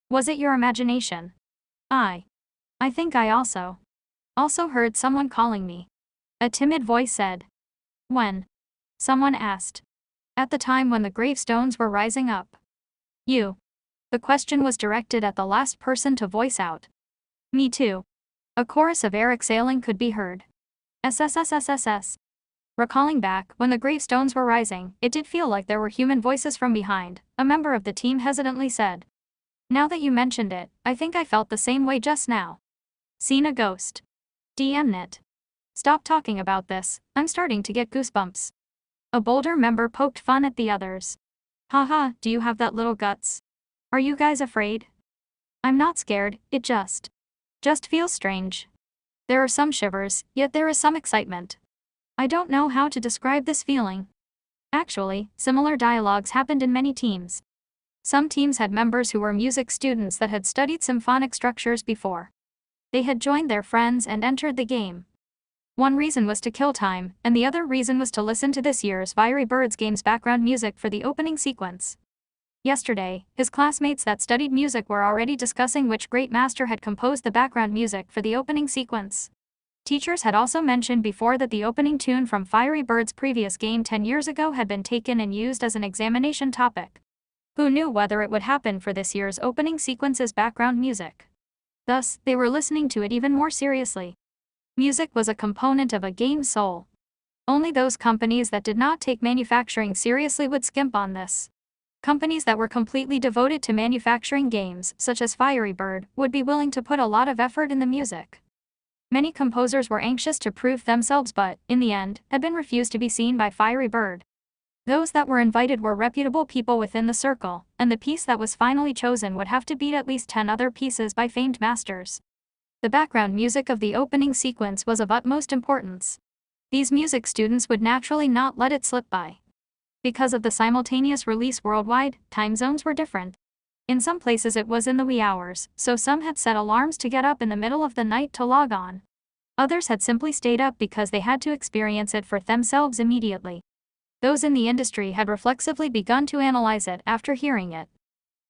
Was it your imagination? I think I also heard someone calling me. A timid voice said. When? Someone asked. At the time when the gravestones were rising up. You. The question was directed at the last person to voice out. Me too. A chorus of air exhaling could be heard. SSSSSS. Recalling back, when the gravestones were rising, it did feel like there were human voices from behind, a member of the team hesitantly said. Now that you mentioned it, I think I felt the same way just now. Seen a ghost. DMNet. Stop talking about this, I'm starting to get goosebumps. A bolder member poked fun at the others. Haha, do you have that little guts? Are you guys afraid? I'm not scared, it just feels strange. There are some shivers, yet there is some excitement. I don't know how to describe this feeling. Actually, similar dialogues happened in many teams. Some teams had members who were music students that had studied symphonic structures before. They had joined their friends and entered the game. One reason was to kill time, and the other reason was to listen to this year's Fiery Birds game's background music for the opening sequence. Yesterday, his classmates that studied music were already discussing which great master had composed the background music for the opening sequence. Teachers had also mentioned before that the opening tune from Fiery Bird's previous game 10 years ago had been taken and used as an examination topic. Who knew whether it would happen for this year's opening sequence's background music? Thus, they were listening to it even more seriously. Music was a component of a game's soul. Only those companies that did not take manufacturing seriously would skimp on this. Companies that were completely devoted to manufacturing games, such as Fiery Bird, would be willing to put a lot of effort in the music. Many composers were anxious to prove themselves but, in the end, had been refused to be seen by Fiery Bird. Those that were invited were reputable people within the circle, and the piece that was finally chosen would have to beat at least 10 other pieces by famed masters. The background music of the opening sequence was of utmost importance. These music students would naturally not let it slip by. Because of the simultaneous release worldwide, time zones were different. In some places it was in the wee hours, so some had set alarms to get up in the middle of the night to log on. Others had simply stayed up because they had to experience it for themselves immediately. Those in the industry had reflexively begun to analyze it after hearing it.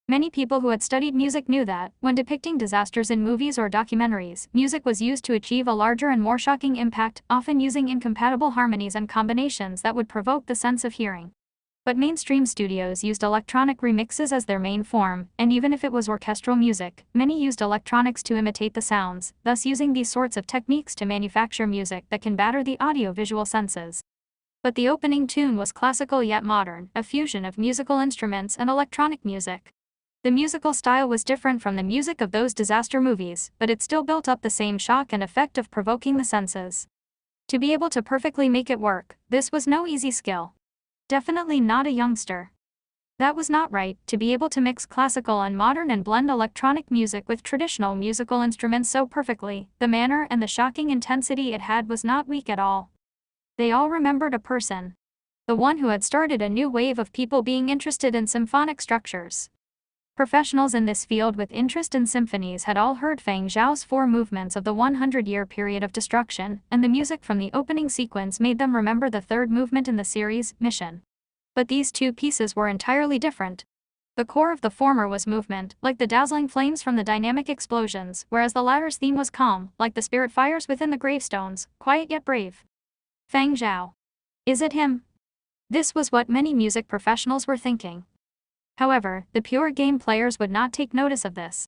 Many people who had studied music knew that, when depicting disasters in movies or documentaries, music was used to achieve a larger and more shocking impact, often using incompatible harmonies and combinations that would provoke the sense of hearing. But mainstream studios used electronic remixes as their main form, and even if it was orchestral music, many used electronics to imitate the sounds, thus using these sorts of techniques to manufacture music that can batter the audio-visual senses. But the opening tune was classical yet modern, a fusion of musical instruments and electronic music. The musical style was different from the music of those disaster movies, but it still built up the same shock and effect of provoking the senses. To be able to perfectly make it work, this was no easy skill. Definitely not a youngster. That was not right, to be able to mix classical and modern and blend electronic music with traditional musical instruments so perfectly, the manner and the shocking intensity it had was not weak at all. They all remembered a person. The one who had started a new wave of people being interested in symphonic structures. Professionals in this field with interest in symphonies had all heard Feng Zhao's 4 movements of the 100-year period of destruction, and the music from the opening sequence made them remember the 3rd movement in the series, Mission. But these 2 pieces were entirely different. The core of the former was movement, like the dazzling flames from the dynamic explosions, whereas the latter's theme was calm, like the spirit fires within the gravestones, quiet yet brave. Feng Zhao. Is it him? This was what many music professionals were thinking. However, the pure game players would not take notice of this.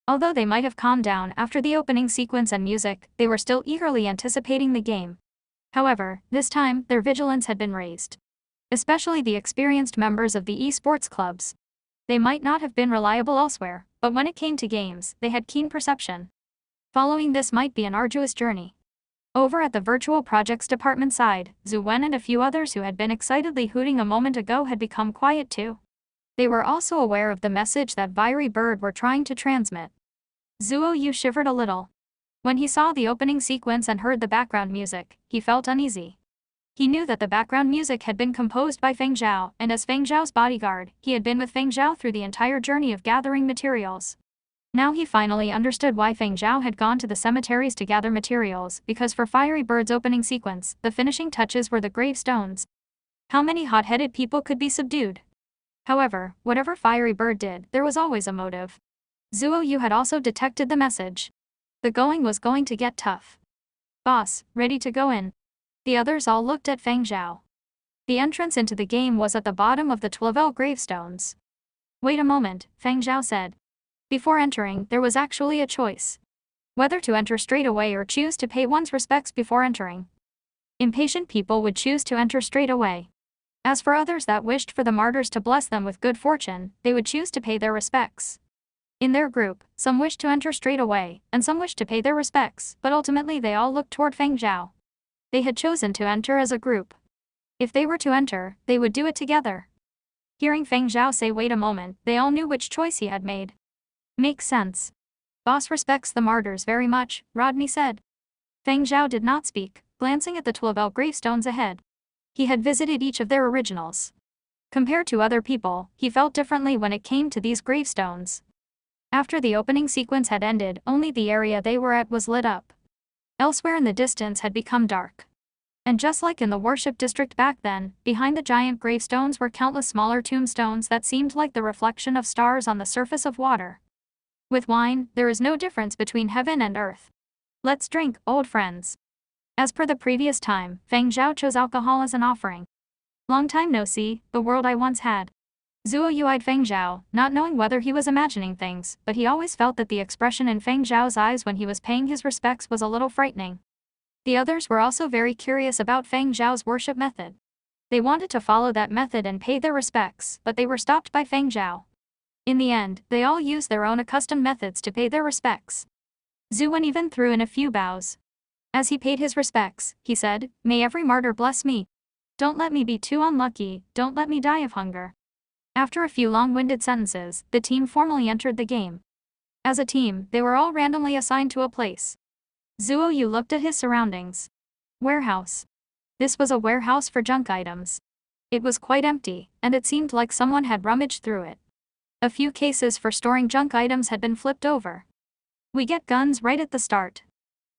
Although they might have calmed down after the opening sequence and music, they were still eagerly anticipating the game. However, this time, their vigilance had been raised. Especially the experienced members of the esports clubs. They might not have been reliable elsewhere, but when it came to games, they had keen perception. Following this might be an arduous journey. Over at the virtual projects department side, Zhu Wen and a few others who had been excitedly hooting a moment ago had become quiet too. They were also aware of the message that Fiery Bird were trying to transmit. Zhuo Yu shivered a little. When he saw the opening sequence and heard the background music, he felt uneasy. He knew that the background music had been composed by Feng Zhao, and as Feng Zhao's bodyguard, he had been with Feng Zhao through the entire journey of gathering materials. Now he finally understood why Feng Zhao had gone to the cemeteries to gather materials, because for Fiery Bird's opening sequence, the finishing touches were the gravestones. How many hot-headed people could be subdued? However, whatever Fiery Bird did, there was always a motive. Zhuo Yu had also detected the message. The going was going to get tough. Boss, ready to go in? The others all looked at Feng Zhao. The entrance into the game was at the bottom of the 12 gravestones. Wait a moment, Feng Zhao said. Before entering, there was actually a choice. Whether to enter straight away or choose to pay one's respects before entering. Impatient people would choose to enter straight away. As for others that wished for the martyrs to bless them with good fortune, they would choose to pay their respects. In their group, some wished to enter straight away, and some wished to pay their respects, but ultimately they all looked toward Feng Zhao. They had chosen to enter as a group. If they were to enter, they would do it together. Hearing Feng Zhao say wait a moment, they all knew which choice he had made. Makes sense. Boss respects the martyrs very much, Rodney said. Feng Zhao did not speak, glancing at the 12 gravestones ahead. He had visited each of their originals. Compared to other people, he felt differently when it came to these gravestones. After the opening sequence had ended, only the area they were at was lit up. Elsewhere in the distance had become dark. And just like in the worship district back then, behind the giant gravestones were countless smaller tombstones that seemed like the reflection of stars on the surface of water. With wine, there is no difference between heaven and earth. Let's drink, old friends. As per the previous time, Feng Zhao chose alcohol as an offering. Long time no see, the world I once had. Zhuo Yu eyed Feng Zhao, not knowing whether he was imagining things, but he always felt that the expression in Feng Zhao's eyes when he was paying his respects was a little frightening. The others were also very curious about Feng Zhao's worship method. They wanted to follow that method and pay their respects, but they were stopped by Feng Zhao. In the end, they all used their own accustomed methods to pay their respects. Zhu Wen even threw in a few bows. As he paid his respects, he said, "May every martyr bless me. Don't let me be too unlucky, don't let me die of hunger." After a few long-winded sentences, the team formally entered the game. As a team, they were all randomly assigned to a place. Zuo Yu looked at his surroundings. Warehouse. This was a warehouse for junk items. It was quite empty, and it seemed like someone had rummaged through it. A few cases for storing junk items had been flipped over. We get guns right at the start.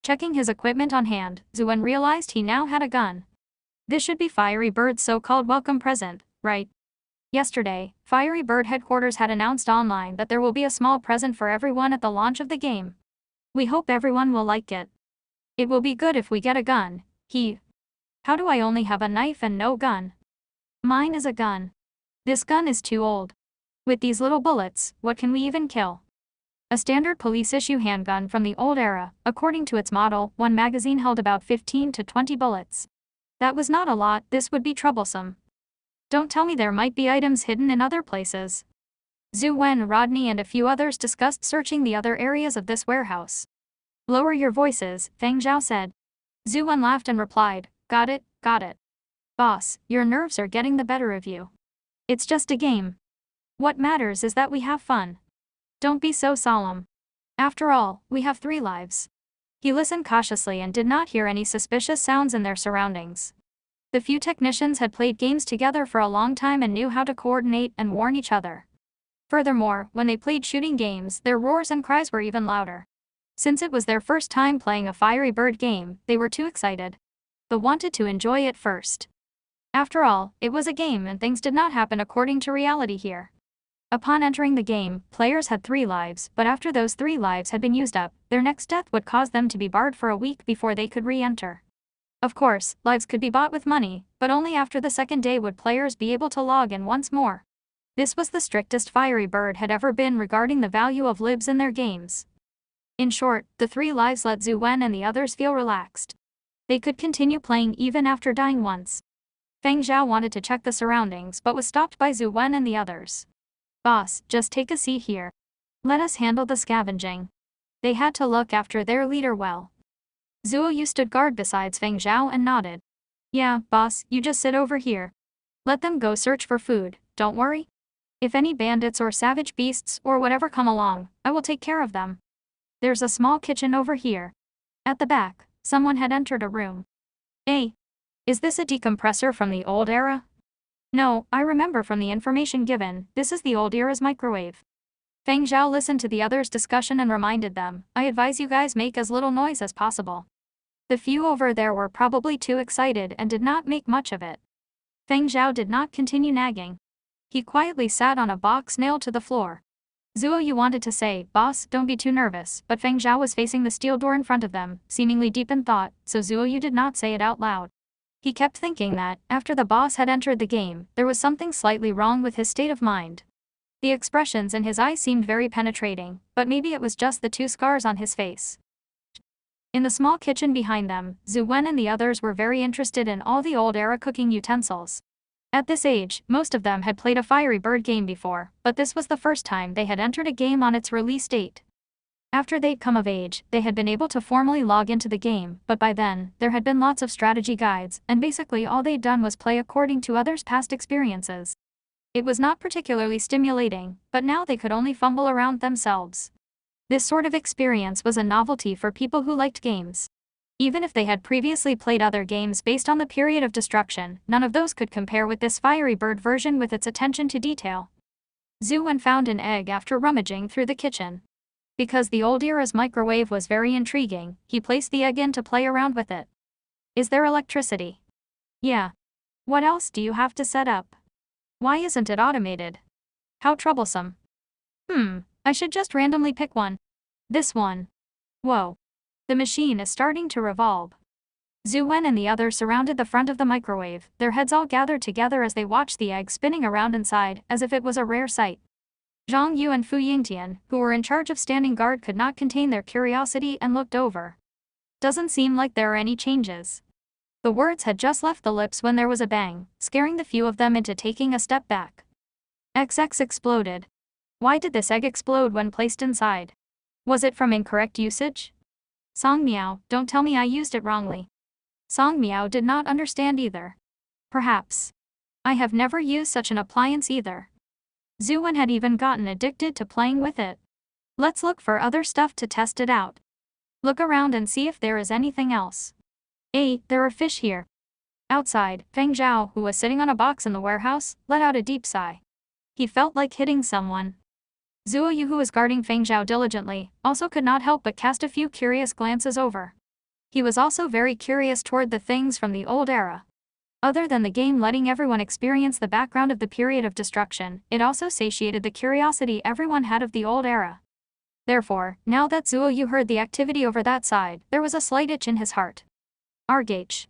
Checking his equipment on hand, Zuwen realized he now had a gun. This should be Fiery Bird's so-called welcome present, right? Yesterday, Fiery Bird headquarters had announced online that there will be a small present for everyone at the launch of the game. We hope everyone will like it. It will be good if we get a gun. How do I only have a knife and no gun? Mine is a gun. This gun is too old. With these little bullets, what can we even kill? A standard police-issue handgun from the old era, according to its model, one magazine held about 15 to 20 bullets. That was not a lot, this would be troublesome. Don't tell me there might be items hidden in other places. Zhu Wen, Rodney and a few others discussed searching the other areas of this warehouse. Lower your voices, Feng Zhao said. Zhu Wen laughed and replied, got it. Boss, your nerves are getting the better of you. It's just a game. What matters is that we have fun. Don't be so solemn. After all, we have 3 lives. He listened cautiously and did not hear any suspicious sounds in their surroundings. The few technicians had played games together for a long time and knew how to coordinate and warn each other. Furthermore, when they played shooting games, their roars and cries were even louder. Since it was their first time playing a Fiery Bird game, they were too excited. They wanted to enjoy it first. After all, it was a game and things did not happen according to reality here. Upon entering the game, players had 3 lives, but after those 3 lives had been used up, their next death would cause them to be barred for a week before they could re-enter. Of course, lives could be bought with money, but only after the second day would players be able to log in once more. This was the strictest Fiery Bird had ever been regarding the value of lives in their games. In short, the 3 lives let Zhu Wen and the others feel relaxed. They could continue playing even after dying once. Feng Zhao wanted to check the surroundings but was stopped by Zhu Wen and the others. Boss, just take a seat here. Let us handle the scavenging. They had to look after their leader well. Zuo Yu stood guard besides Feng Zhao and nodded. Yeah, boss, you just sit over here. Let them go search for food, don't worry. If any bandits or savage beasts or whatever come along, I will take care of them. There's a small kitchen over here. At the back, someone had entered a room. Hey, is this a decompressor from the old era? No, I remember from the information given, this is the old era's microwave. Feng Zhao listened to the others' discussion and reminded them, I advise you guys make as little noise as possible. The few over there were probably too excited and did not make much of it. Feng Zhao did not continue nagging. He quietly sat on a box nailed to the floor. Zuo Yu wanted to say, boss, don't be too nervous, but Feng Zhao was facing the steel door in front of them, seemingly deep in thought, so Zuo Yu did not say it out loud. He kept thinking that, after the boss had entered the game, there was something slightly wrong with his state of mind. The expressions in his eyes seemed very penetrating, but maybe it was just the 2 scars on his face. In the small kitchen behind them, Zhu Wen and the others were very interested in all the old-era cooking utensils. At this age, most of them had played a Fiery Bird game before, but this was the first time they had entered a game on its release date. After they'd come of age, they had been able to formally log into the game, but by then, there had been lots of strategy guides, and basically all they'd done was play according to others' past experiences. It was not particularly stimulating, but now they could only fumble around themselves. This sort of experience was a novelty for people who liked games. Even if they had previously played other games based on the period of destruction, none of those could compare with this Fiery Bird version with its attention to detail. Zhu Wen found an egg after rummaging through the kitchen. Because the old era's microwave was very intriguing, he placed the egg in to play around with it. Is there electricity? Yeah. What else do you have to set up? Why isn't it automated? How troublesome. I should just randomly pick one. This one. Whoa. The machine is starting to revolve. Zhu Wen and the others surrounded the front of the microwave, their heads all gathered together as they watched the egg spinning around inside, as if it was a rare sight. Zhang Yu and Fu Yingtian, who were in charge of standing guard, could not contain their curiosity and looked over. Doesn't seem like there are any changes. The words had just left the lips when there was a bang, scaring the few of them into taking a step back. XX exploded. Why did this egg explode when placed inside? Was it from incorrect usage? Song Miao, don't tell me I used it wrongly. Song Miao did not understand either. Perhaps. I have never used such an appliance either. Zhu Wen had even gotten addicted to playing with it. Let's look for other stuff to test it out. Look around and see if there is anything else. There are fish here. Outside, Feng Zhao, who was sitting on a box in the warehouse, let out a deep sigh. He felt like hitting someone. Zuo Yu, who was guarding Feng Zhao diligently, also could not help but cast a few curious glances over. He was also very curious toward the things from the old era. Other than the game letting everyone experience the background of the period of destruction, it also satiated the curiosity everyone had of the old era. Therefore, now that Zuo Yu heard the activity over that side, there was a slight itch in his heart. Argh!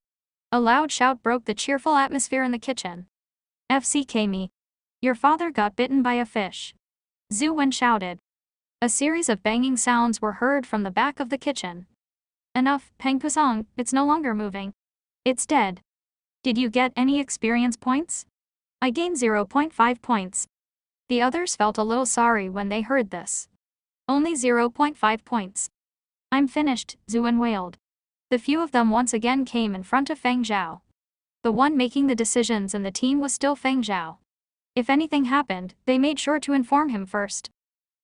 A loud shout broke the cheerful atmosphere in the kitchen. FCK me. Your father got bitten by a fish. Zhu Wen shouted. A series of banging sounds were heard from the back of the kitchen. Enough, Peng Kusong, it's no longer moving. It's dead. Did you get any experience points? I gained 0.5 points. The others felt a little sorry when they heard this. Only 0.5 points. I'm finished, Zhu Wen wailed. The few of them once again came in front of Feng Zhao. The one making the decisions in the team was still Feng Zhao. If anything happened, they made sure to inform him first.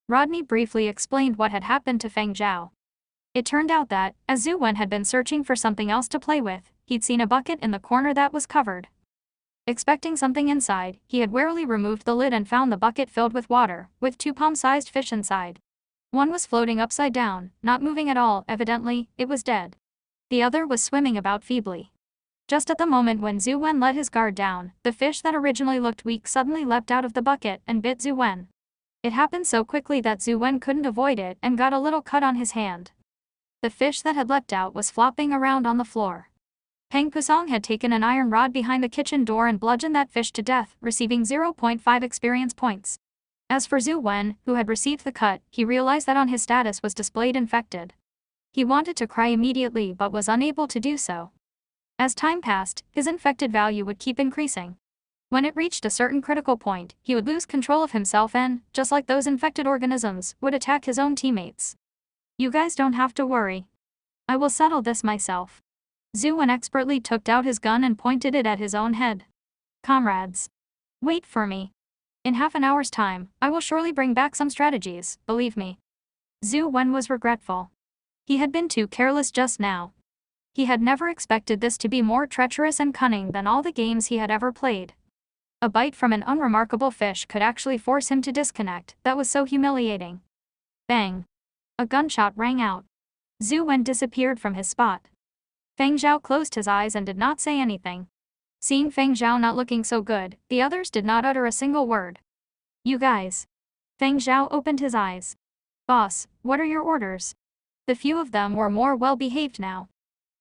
Rodney briefly explained what had happened to Feng Zhao. It turned out that, as Zhu Wen had been searching for something else to play with, he'd seen a bucket in the corner that was covered. Expecting something inside, he had warily removed the lid and found the bucket filled with water, with 2 palm-sized fish inside. One was floating upside down, not moving at all. Evidently, it was dead. The other was swimming about feebly. Just at the moment when Zhu Wen let his guard down, the fish that originally looked weak suddenly leapt out of the bucket and bit Zhu Wen. It happened so quickly that Zhu Wen couldn't avoid it and got a little cut on his hand. The fish that had leapt out was flopping around on the floor. Peng Kusong had taken an iron rod behind the kitchen door and bludgeoned that fish to death, receiving 0.5 experience points. As for Zhu Wen, who had received the cut, he realized that on his status was displayed infected. He wanted to cry immediately but was unable to do so. As time passed, his infected value would keep increasing. When it reached a certain critical point, he would lose control of himself and, just like those infected organisms, would attack his own teammates. You guys don't have to worry. I will settle this myself. Zhu Wen expertly took out his gun and pointed it at his own head. Comrades. Wait for me. In half an hour's time, I will surely bring back some strategies, believe me. Zhu Wen was regretful. He had been too careless just now. He had never expected this to be more treacherous and cunning than all the games he had ever played. A bite from an unremarkable fish could actually force him to disconnect. That was so humiliating. Bang. A gunshot rang out. Zhu Wen disappeared from his spot. Feng Zhao closed his eyes and did not say anything. Seeing Feng Zhao not looking so good, the others did not utter a single word. You guys. Feng Zhao opened his eyes. Boss, what are your orders? The few of them were more well-behaved now.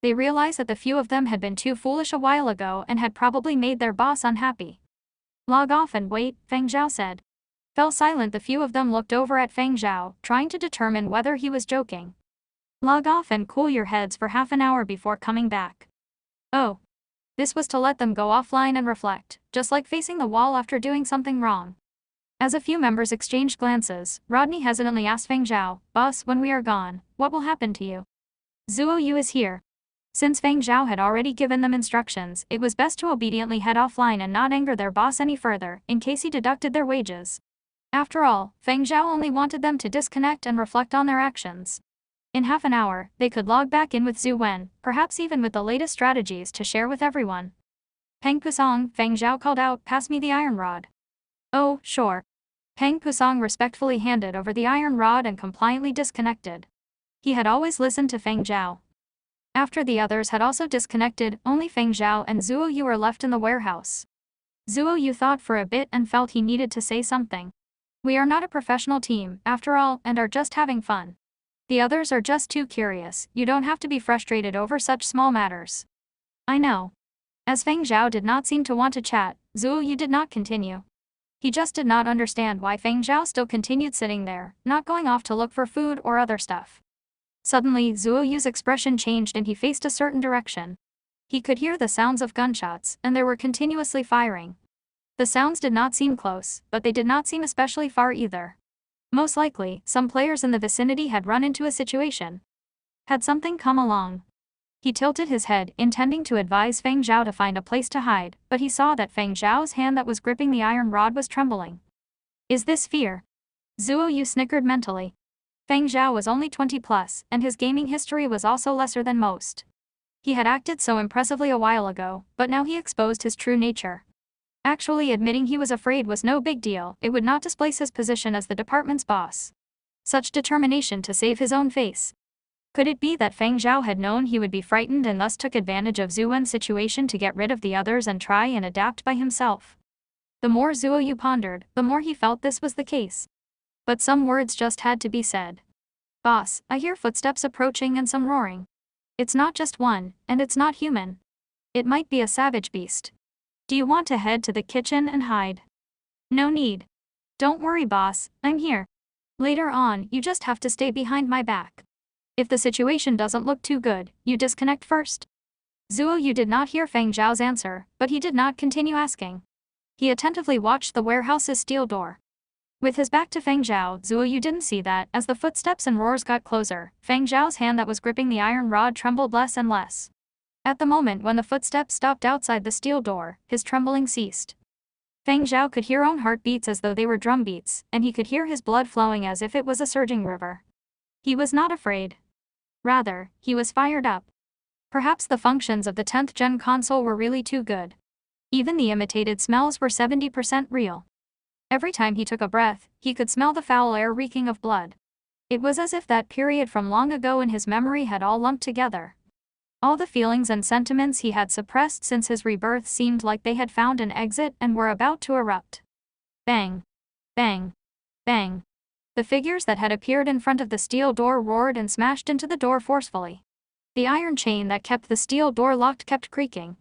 They realized that the few of them had been too foolish a while ago and had probably made their boss unhappy. Log off and wait, Feng Zhao said. Fell silent. The few of them looked over at Feng Zhao, trying to determine whether he was joking. Log off and cool your heads for half an hour before coming back. Oh. This was to let them go offline and reflect, just like facing the wall after doing something wrong. As a few members exchanged glances, Rodney hesitantly asked Feng Zhao, Boss, when we are gone, what will happen to you? Zuo Yu is here. Since Feng Zhao had already given them instructions, it was best to obediently head offline and not anger their boss any further, in case he deducted their wages. After all, Feng Zhao only wanted them to disconnect and reflect on their actions. In half an hour, they could log back in with Zhu Wen, perhaps even with the latest strategies to share with everyone. Peng Kusong, Feng Zhao called out, pass me the iron rod. Oh, sure. Peng Kusong respectfully handed over the iron rod and compliantly disconnected. He had always listened to Feng Zhao. After the others had also disconnected, only Feng Zhao and Zuo Yu were left in the warehouse. Zuo Yu thought for a bit and felt he needed to say something. We are not a professional team, after all, and are just having fun. The others are just too curious. You don't have to be frustrated over such small matters. I know. As Feng Zhao did not seem to want to chat, Zuo Yu did not continue. He just did not understand why Feng Zhao still continued sitting there, not going off to look for food or other stuff. Suddenly, Zuo Yu's expression changed and he faced a certain direction. He could hear the sounds of gunshots, and they were continuously firing. The sounds did not seem close, but they did not seem especially far either. Most likely, some players in the vicinity had run into a situation. Had something come along? He tilted his head, intending to advise Feng Zhao to find a place to hide, but he saw that Feng Zhao's hand that was gripping the iron rod was trembling. Is this fear? Zuo Yu snickered mentally. Feng Zhao was only 20 plus, and his gaming history was also lesser than most. He had acted so impressively a while ago, but now he exposed his true nature. Actually admitting he was afraid was no big deal, it would not displace his position as the department's boss. Such determination to save his own face. Could it be that Feng Zhao had known he would be frightened and thus took advantage of Zhu Wen's situation to get rid of the others and try and adapt by himself? The more Zhuo Yu pondered, the more he felt this was the case. But some words just had to be said. Boss, I hear footsteps approaching and some roaring. It's not just one, and it's not human. It might be a savage beast. Do you want to head to the kitchen and hide? No need. Don't worry, boss, I'm here. Later on, you just have to stay behind my back. If the situation doesn't look too good, you disconnect first. Zhuo Yu did not hear Feng Zhao's answer, but he did not continue asking. He attentively watched the warehouse's steel door. With his back to Feng Zhao, Zhuo Yu didn't see that, as the footsteps and roars got closer, Feng Zhao's hand that was gripping the iron rod trembled less and less. At the moment when the footsteps stopped outside the steel door, his trembling ceased. Feng Zhao could hear own heartbeats as though they were drum beats, and he could hear his blood flowing as if it was a surging river. He was not afraid. Rather, he was fired up. Perhaps the functions of the 10th gen console were really too good. Even the imitated smells were 70% real. Every time he took a breath, he could smell the foul air reeking of blood. It was as if that period from long ago in his memory had all lumped together. All the feelings and sentiments he had suppressed since his rebirth seemed like they had found an exit and were about to erupt. Bang! Bang! Bang! The figures that had appeared in front of the steel door roared and smashed into the door forcefully. The iron chain that kept the steel door locked kept creaking.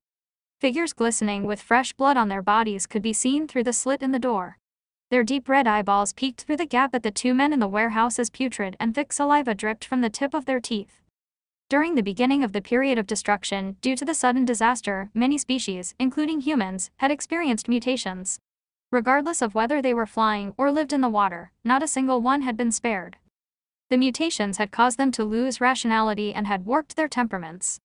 Figures glistening with fresh blood on their bodies could be seen through the slit in the door. Their deep red eyeballs peeked through the gap at the two men in the warehouse as putrid and thick saliva dripped from the tip of their teeth. During the beginning of the period of destruction, due to the sudden disaster, many species, including humans, had experienced mutations. Regardless of whether they were flying or lived in the water, not a single one had been spared. The mutations had caused them to lose rationality and had warped their temperaments.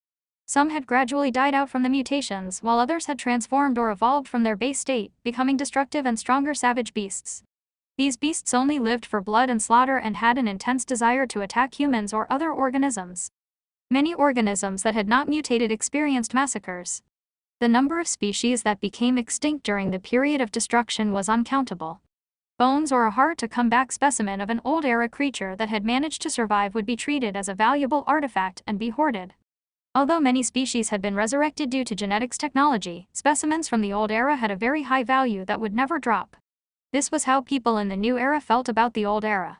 Some had gradually died out from the mutations, while others had transformed or evolved from their base state, becoming destructive and stronger savage beasts. These beasts only lived for blood and slaughter and had an intense desire to attack humans or other organisms. Many organisms that had not mutated experienced massacres. The number of species that became extinct during the period of destruction was uncountable. Bones or a hard-to-come-back specimen of an old-era creature that had managed to survive would be treated as a valuable artifact and be hoarded. Although many species had been resurrected due to genetics technology, specimens from the old era had a very high value that would never drop. This was how people in the new era felt about the old era.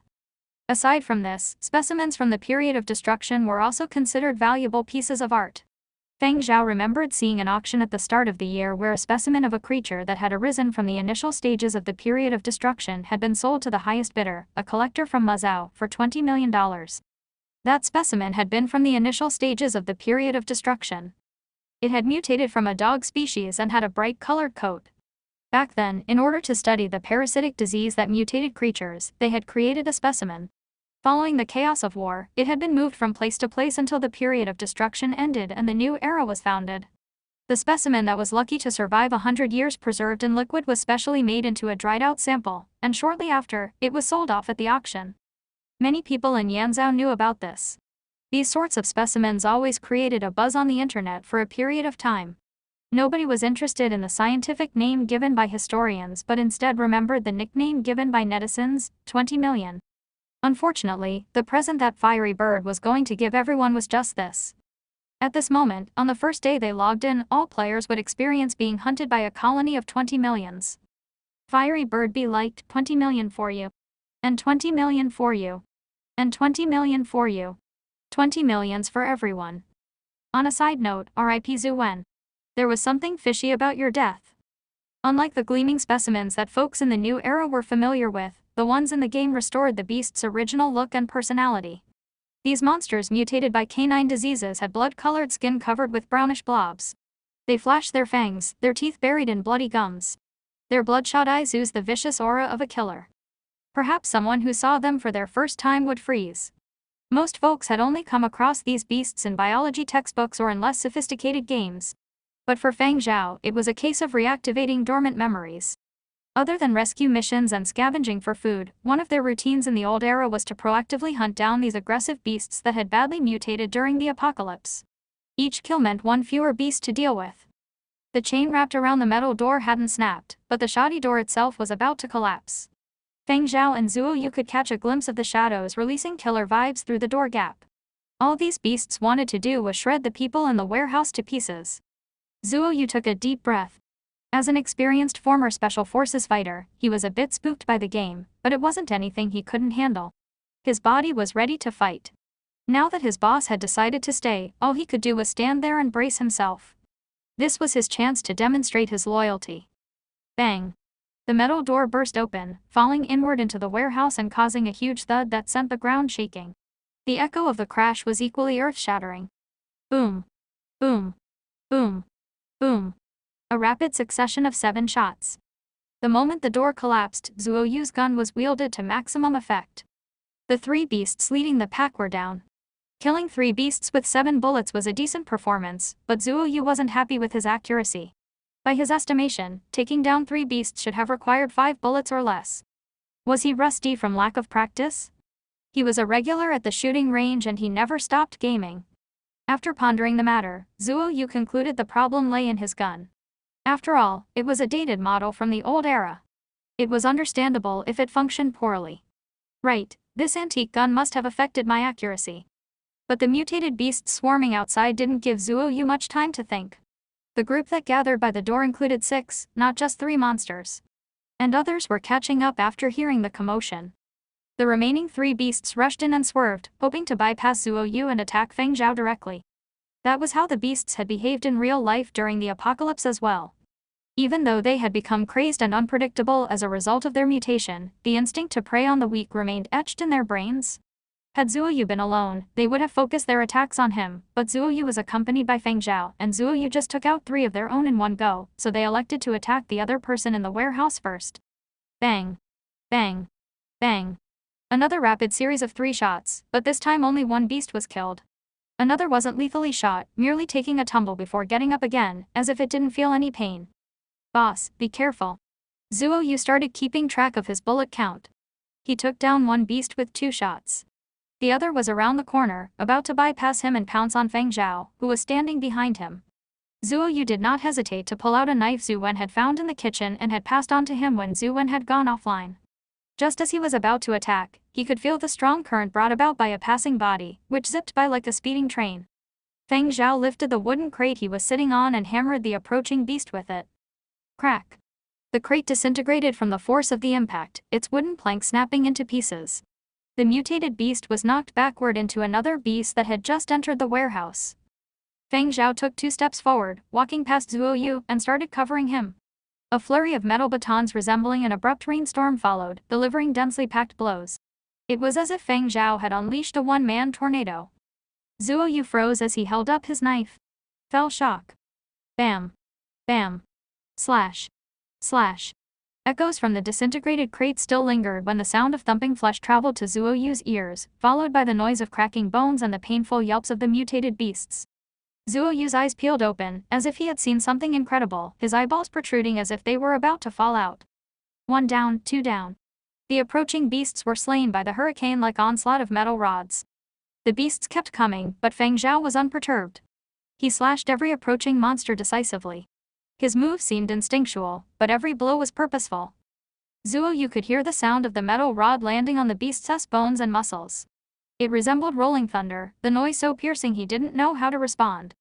Aside from this, specimens from the period of destruction were also considered valuable pieces of art. Feng Zhao remembered seeing an auction at the start of the year where a specimen of a creature that had arisen from the initial stages of the period of destruction had been sold to the highest bidder, a collector from Mazao, for $20 million. That specimen had been from the initial stages of the period of destruction. It had mutated from a dog species and had a bright-colored coat. Back then, in order to study the parasitic disease that mutated creatures, they had created a specimen. Following the chaos of war, it had been moved from place to place until the period of destruction ended and the new era was founded. The specimen that was lucky to survive 100 years preserved in liquid was specially made into a dried-out sample, and shortly after, it was sold off at the auction. Many people in Yanzhou knew about this. These sorts of specimens always created a buzz on the internet for a period of time. Nobody was interested in the scientific name given by historians but instead remembered the nickname given by netizens, 20 million. Unfortunately, the present that fiery bird was going to give everyone was just this. At this moment, on the first day they logged in, all players would experience being hunted by a colony of 20 millions. Fiery bird be liked, 20 million for you. And 20 million for you. And 20 million for you. 20 millions for everyone. On a side note, R.I.P. Zhu Wen. There was something fishy about your death. Unlike the gleaming specimens that folks in the new era were familiar with, the ones in the game restored the beast's original look and personality. These monsters mutated by canine diseases had blood-colored skin covered with brownish blobs. They flashed their fangs, their teeth buried in bloody gums. Their bloodshot eyes oozed the vicious aura of a killer. Perhaps someone who saw them for their first time would freeze. Most folks had only come across these beasts in biology textbooks or in less sophisticated games. But for Feng Zhao, it was a case of reactivating dormant memories. Other than rescue missions and scavenging for food, one of their routines in the old era was to proactively hunt down these aggressive beasts that had badly mutated during the apocalypse. Each kill meant one fewer beast to deal with. The chain wrapped around the metal door hadn't snapped, but the shoddy door itself was about to collapse. Feng Zhao and Zuo Yu could catch a glimpse of the shadows releasing killer vibes through the door gap. All these beasts wanted to do was shred the people in the warehouse to pieces. Zuo Yu took a deep breath. As an experienced former Special Forces fighter, he was a bit spooked by the game, but it wasn't anything he couldn't handle. His body was ready to fight. Now that his boss had decided to stay, all he could do was stand there and brace himself. This was his chance to demonstrate his loyalty. Bang! The metal door burst open, falling inward into the warehouse and causing a huge thud that sent the ground shaking. The echo of the crash was equally earth-shattering. Boom! Boom! Boom! Boom! A rapid succession of 7 shots. The moment the door collapsed, Zuo Yu's gun was wielded to maximum effect. The 3 beasts leading the pack were down. Killing 3 beasts with 7 bullets was a decent performance, but Zuo Yu wasn't happy with his accuracy. By his estimation, taking down 3 beasts should have required 5 bullets or less. Was he rusty from lack of practice? He was a regular at the shooting range and he never stopped gaming. After pondering the matter, Zuo Yu concluded the problem lay in his gun. After all, it was a dated model from the old era. It was understandable if it functioned poorly. Right, this antique gun must have affected my accuracy. But the mutated beasts swarming outside didn't give Zuo Yu much time to think. The group that gathered by the door included 6, not just 3 monsters. And others were catching up after hearing the commotion. The remaining 3 beasts rushed in and swerved, hoping to bypass Zuo Yu and attack Feng Zhao directly. That was how the beasts had behaved in real life during the apocalypse as well. Even though they had become crazed and unpredictable as a result of their mutation, the instinct to prey on the weak remained etched in their brains. Had Zuo Yu been alone, they would have focused their attacks on him, but Zuo Yu was accompanied by Feng Zhao, and Zuo Yu just took out 3 of their own in one go, so they elected to attack the other person in the warehouse first. Bang! Bang! Bang! Another rapid series of 3 shots, but this time only 1 beast was killed. Another wasn't lethally shot, merely taking a tumble before getting up again, as if it didn't feel any pain. Boss, be careful. Zuo Yu started keeping track of his bullet count. He took down 1 beast with 2 shots. The other was around the corner, about to bypass him and pounce on Feng Zhao, who was standing behind him. Zuo Yu did not hesitate to pull out a knife Zhu Wen had found in the kitchen and had passed on to him when Zhu Wen had gone offline. Just as he was about to attack, he could feel the strong current brought about by a passing body, which zipped by like a speeding train. Feng Zhao lifted the wooden crate he was sitting on and hammered the approaching beast with it. Crack! The crate disintegrated from the force of the impact, its wooden plank snapping into pieces. The mutated beast was knocked backward into another beast that had just entered the warehouse. Feng Zhao took 2 steps forward, walking past Zuo Yu, and started covering him. A flurry of metal batons resembling an abrupt rainstorm followed, delivering densely packed blows. It was as if Feng Zhao had unleashed a one-man tornado. Zuo Yu froze as he held up his knife. Fell shock. Bam. Bam. Slash. Slash. Echoes from the disintegrated crate still lingered when the sound of thumping flesh traveled to Zuo Yu's ears, followed by the noise of cracking bones and the painful yelps of the mutated beasts. Zuo Yu's eyes peeled open, as if he had seen something incredible, his eyeballs protruding as if they were about to fall out. 1 down, 2 down. The approaching beasts were slain by the hurricane-like onslaught of metal rods. The beasts kept coming, but Feng Zhao was unperturbed. He slashed every approaching monster decisively. His move seemed instinctual, but every blow was purposeful. Zuo Yu could hear the sound of the metal rod landing on the beast's bones and muscles. It resembled rolling thunder, the noise so piercing he didn't know how to respond.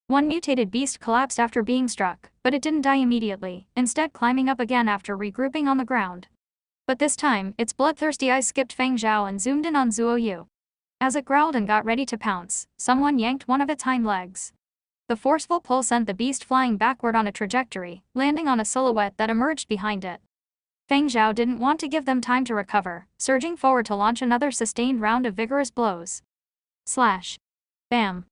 1 mutated beast collapsed after being struck, but it didn't die immediately, instead climbing up again after regrouping on the ground. But this time, its bloodthirsty eyes skipped Feng Zhao and zoomed in on Zuo Yu. As it growled and got ready to pounce, someone yanked one of its hind legs. The forceful pull sent the beast flying backward on a trajectory, landing on a silhouette that emerged behind it. Feng Zhao didn't want to give them time to recover, surging forward to launch another sustained round of vigorous blows. Slash. Bam.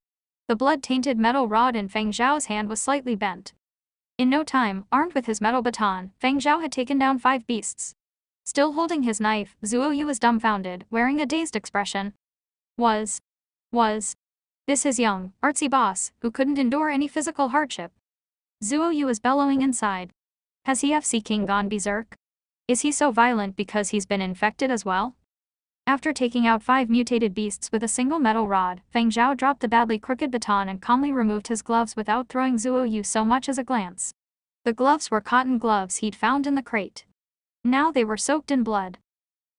The blood-tainted metal rod in Feng Zhao's hand was slightly bent. In no time, armed with his metal baton, Feng Zhao had taken down 5 beasts. Still holding his knife, Zuo Yu was dumbfounded, wearing a dazed expression. Was this his young, artsy boss, who couldn't endure any physical hardship? Zuo Yu was bellowing inside. Has he FC King gone berserk? Is he so violent because he's been infected as well? After taking out 5 mutated beasts with a single metal rod, Feng Zhao dropped the badly crooked baton and calmly removed his gloves without throwing Zuo Yu so much as a glance. The gloves were cotton gloves he'd found in the crate. Now they were soaked in blood.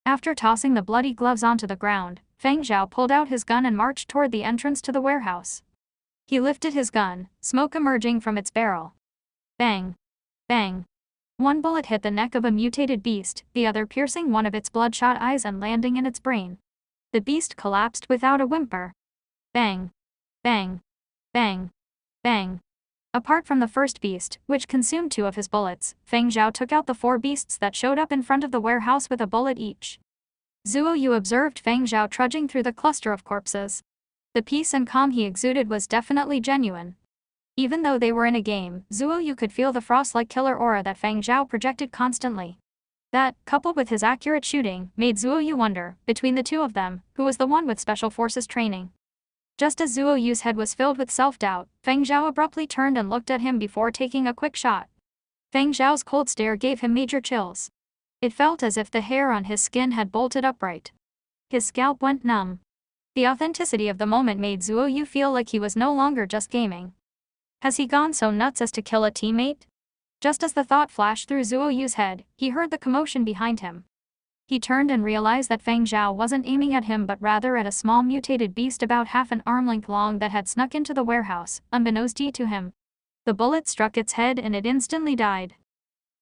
After tossing the bloody gloves onto the ground, Feng Zhao pulled out his gun and marched toward the entrance to the warehouse. He lifted his gun, smoke emerging from its barrel. Bang! Bang! One bullet hit the neck of a mutated beast, the other piercing one of its bloodshot eyes and landing in its brain. The beast collapsed without a whimper. Bang! Bang! Bang! Bang! Apart from the first beast, which consumed 2 of his bullets, Feng Zhao took out the 4 beasts that showed up in front of the warehouse with a bullet each. Zuo Yu observed Feng Zhao trudging through the cluster of corpses. The peace and calm he exuded was definitely genuine. Even though they were in a game, Zuo Yu could feel the frost-like killer aura that Feng Zhao projected constantly. That, coupled with his accurate shooting, made Zuo Yu wonder, between the 2 of them, who was the one with special forces training. Just as Zuo Yu's head was filled with self-doubt, Feng Zhao abruptly turned and looked at him before taking a quick shot. Feng Zhao's cold stare gave him major chills. It felt as if the hair on his skin had bolted upright. His scalp went numb. The authenticity of the moment made Zuo Yu feel like he was no longer just gaming. Has he gone so nuts as to kill a teammate? Just as the thought flashed through Zuo Yu's head, he heard the commotion behind him. He turned and realized that Feng Zhao wasn't aiming at him but rather at a small mutated beast about half an arm length long that had snuck into the warehouse, unbeknownst to him. The bullet struck its head and it instantly died.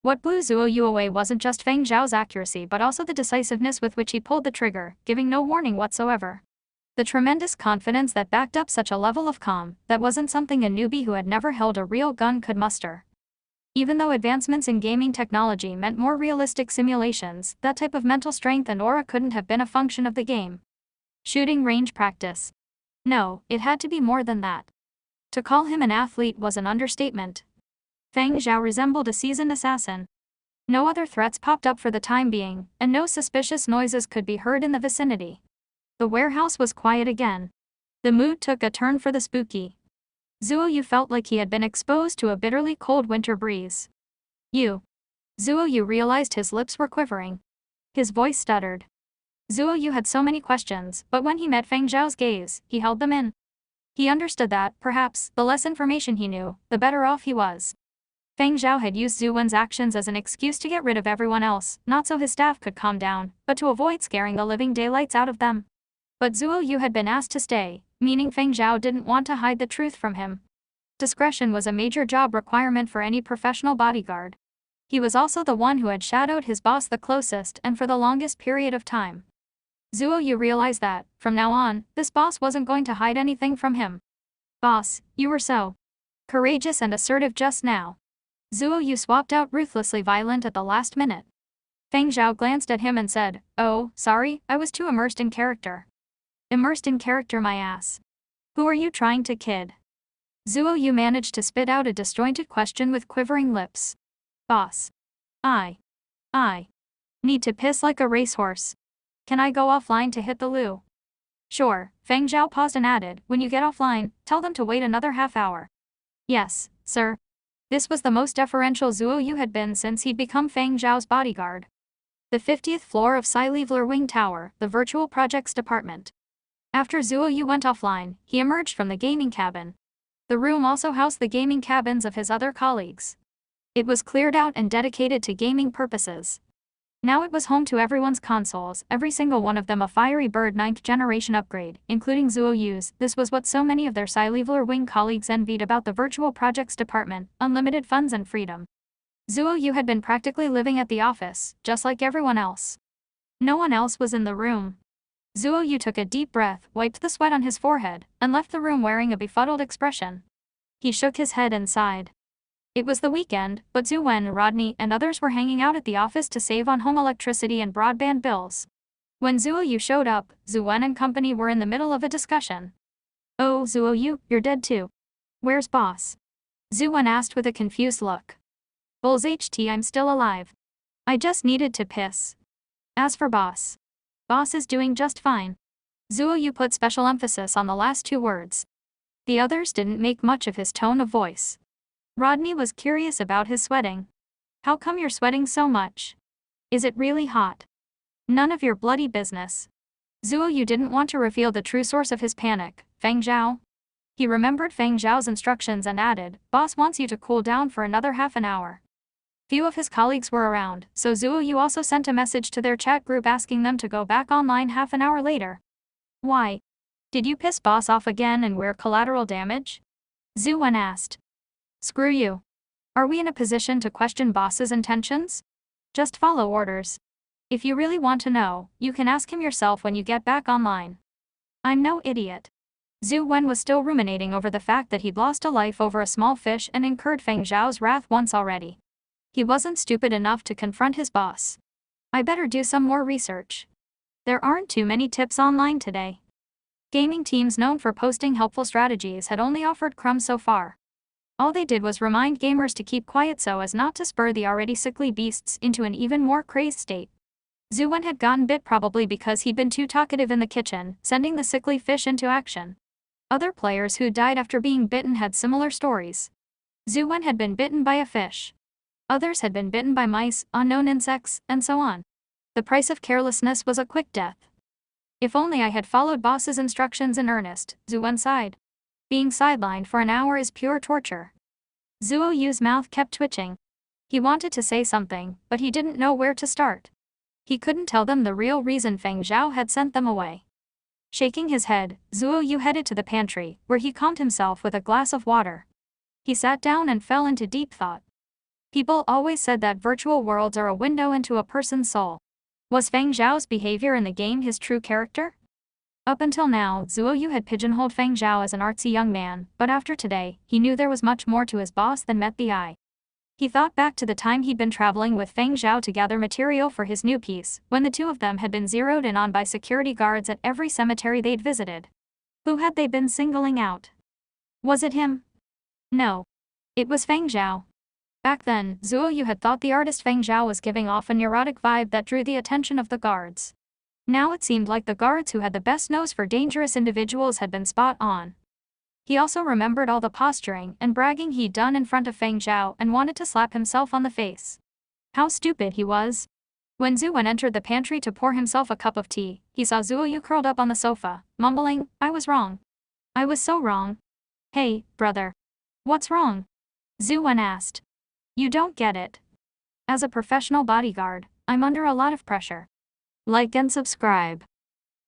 What blew Zuo Yu away wasn't just Feng Zhao's accuracy but also the decisiveness with which he pulled the trigger, giving no warning whatsoever. The tremendous confidence that backed up such a level of calm, that wasn't something a newbie who had never held a real gun could muster. Even though advancements in gaming technology meant more realistic simulations, that type of mental strength and aura couldn't have been a function of the game. Shooting range practice. No, it had to be more than that. To call him an athlete was an understatement. Feng Zhao resembled a seasoned assassin. No other threats popped up for the time being, and no suspicious noises could be heard in the vicinity. The warehouse was quiet again. The mood took a turn for the spooky. Zuo Yu felt like he had been exposed to a bitterly cold winter breeze. You. Zuo Yu realized his lips were quivering. His voice stuttered. Zuo Yu had so many questions, but when he met Feng Zhao's gaze, he held them in. He understood that, perhaps, the less information he knew, the better off he was. Feng Zhao had used Zhu Wen's actions as an excuse to get rid of everyone else, not so his staff could calm down, but to avoid scaring the living daylights out of them. But Zuo Yu had been asked to stay, meaning Feng Zhao didn't want to hide the truth from him. Discretion was a major job requirement for any professional bodyguard. He was also the one who had shadowed his boss the closest and for the longest period of time. Zuo Yu realized that, from now on, this boss wasn't going to hide anything from him. Boss, you were so courageous and assertive just now. Zuo Yu swapped out ruthlessly violent at the last minute. Feng Zhao glanced at him and said, "Oh, sorry, I was too immersed in character." Immersed in character, my ass. Who are you trying to kid? Zuo Yu managed to spit out a disjointed question with quivering lips. Boss. I need to piss like a racehorse. Can I go offline to hit the loo? Sure, Feng Zhao paused and added, when you get offline, tell them to wait another half hour. Yes, sir. This was the most deferential Zuo Yu had been since he'd become Feng Zhao's bodyguard. The 50th floor of Sci-Fi Wing Tower, the virtual projects department. After Zuo Yu went offline, he emerged from the gaming cabin. The room also housed the gaming cabins of his other colleagues. It was cleared out and dedicated to gaming purposes. Now it was home to everyone's consoles, every single one of them a Fiery Bird 9th generation upgrade, including Zuo Yu's. This was what so many of their Sci-Fi Wing colleagues envied about the virtual projects department: unlimited funds and freedom. Zuo Yu had been practically living at the office, just like everyone else. No one else was in the room. Zuo Yu took a deep breath, wiped the sweat on his forehead, and left the room wearing a befuddled expression. He shook his head and sighed. It was the weekend, but Zhu Wen, Rodney, and others were hanging out at the office to save on home electricity and broadband bills. When Zuo Yu showed up, Zhu Wen and company were in the middle of a discussion. Oh, Zuo Yu, you're dead too. Where's boss? Zhu Wen asked with a confused look. Bulls HT, I'm still alive. I just needed to piss. As for boss. Boss is doing just fine. Zuo Yu put special emphasis on the last 2 words. The others didn't make much of his tone of voice. Rodney was curious about his sweating. How come you're sweating so much? Is it really hot? None of your bloody business. Zuo Yu didn't want to reveal the true source of his panic. Feng Zhao? He remembered Feng Zhao's instructions and added, "Boss wants you to cool down for another half an hour." Few of his colleagues were around, so Zuo Yu also sent a message to their chat group asking them to go back online half an hour later. Why? Did you piss boss off again and wear collateral damage? Zhu Wen asked. Screw you. Are we in a position to question boss's intentions? Just follow orders. If you really want to know, you can ask him yourself when you get back online. I'm no idiot. Zhu Wen was still ruminating over the fact that he'd lost a life over a small fish and incurred Feng Zhao's wrath once already. He wasn't stupid enough to confront his boss. I better do some more research. There aren't too many tips online today. Gaming teams known for posting helpful strategies had only offered crumbs so far. All they did was remind gamers to keep quiet so as not to spur the already sickly beasts into an even more crazed state. Zhu Wen had gotten bit probably because he'd been too talkative in the kitchen, sending the sickly fish into action. Other players who died after being bitten had similar stories. Zhu Wen had been bitten by a fish. Others had been bitten by mice, unknown insects, and so on. The price of carelessness was a quick death. If only I had followed boss's instructions in earnest, Zhu Wen sighed. Being sidelined for an hour is pure torture. Zuo Yu's mouth kept twitching. He wanted to say something, but he didn't know where to start. He couldn't tell them the real reason Feng Zhao had sent them away. Shaking his head, Zuo Yu headed to the pantry, where he calmed himself with a glass of water. He sat down and fell into deep thought. People always said that virtual worlds are a window into a person's soul. Was Feng Zhao's behavior in the game his true character? Up until now, Zuo Yu had pigeonholed Feng Zhao as an artsy young man, but after today, he knew there was much more to his boss than met the eye. He thought back to the time he'd been traveling with Feng Zhao to gather material for his new piece, when the two of them had been zeroed in on by security guards at every cemetery they'd visited. Who had they been singling out? Was it him? No. It was Feng Zhao. Back then, Zuo Yu had thought the artist Feng Zhao was giving off a neurotic vibe that drew the attention of the guards. Now it seemed like the guards who had the best nose for dangerous individuals had been spot on. He also remembered all the posturing and bragging he'd done in front of Feng Zhao and wanted to slap himself on the face. How stupid he was. When Zhu Wen entered the pantry to pour himself a cup of tea, he saw Zuo Yu curled up on the sofa, mumbling, "I was wrong. I was so wrong." "Hey, brother. What's wrong?" Zhu Wen asked. "You don't get it. As a professional bodyguard, I'm under a lot of pressure. Like and subscribe.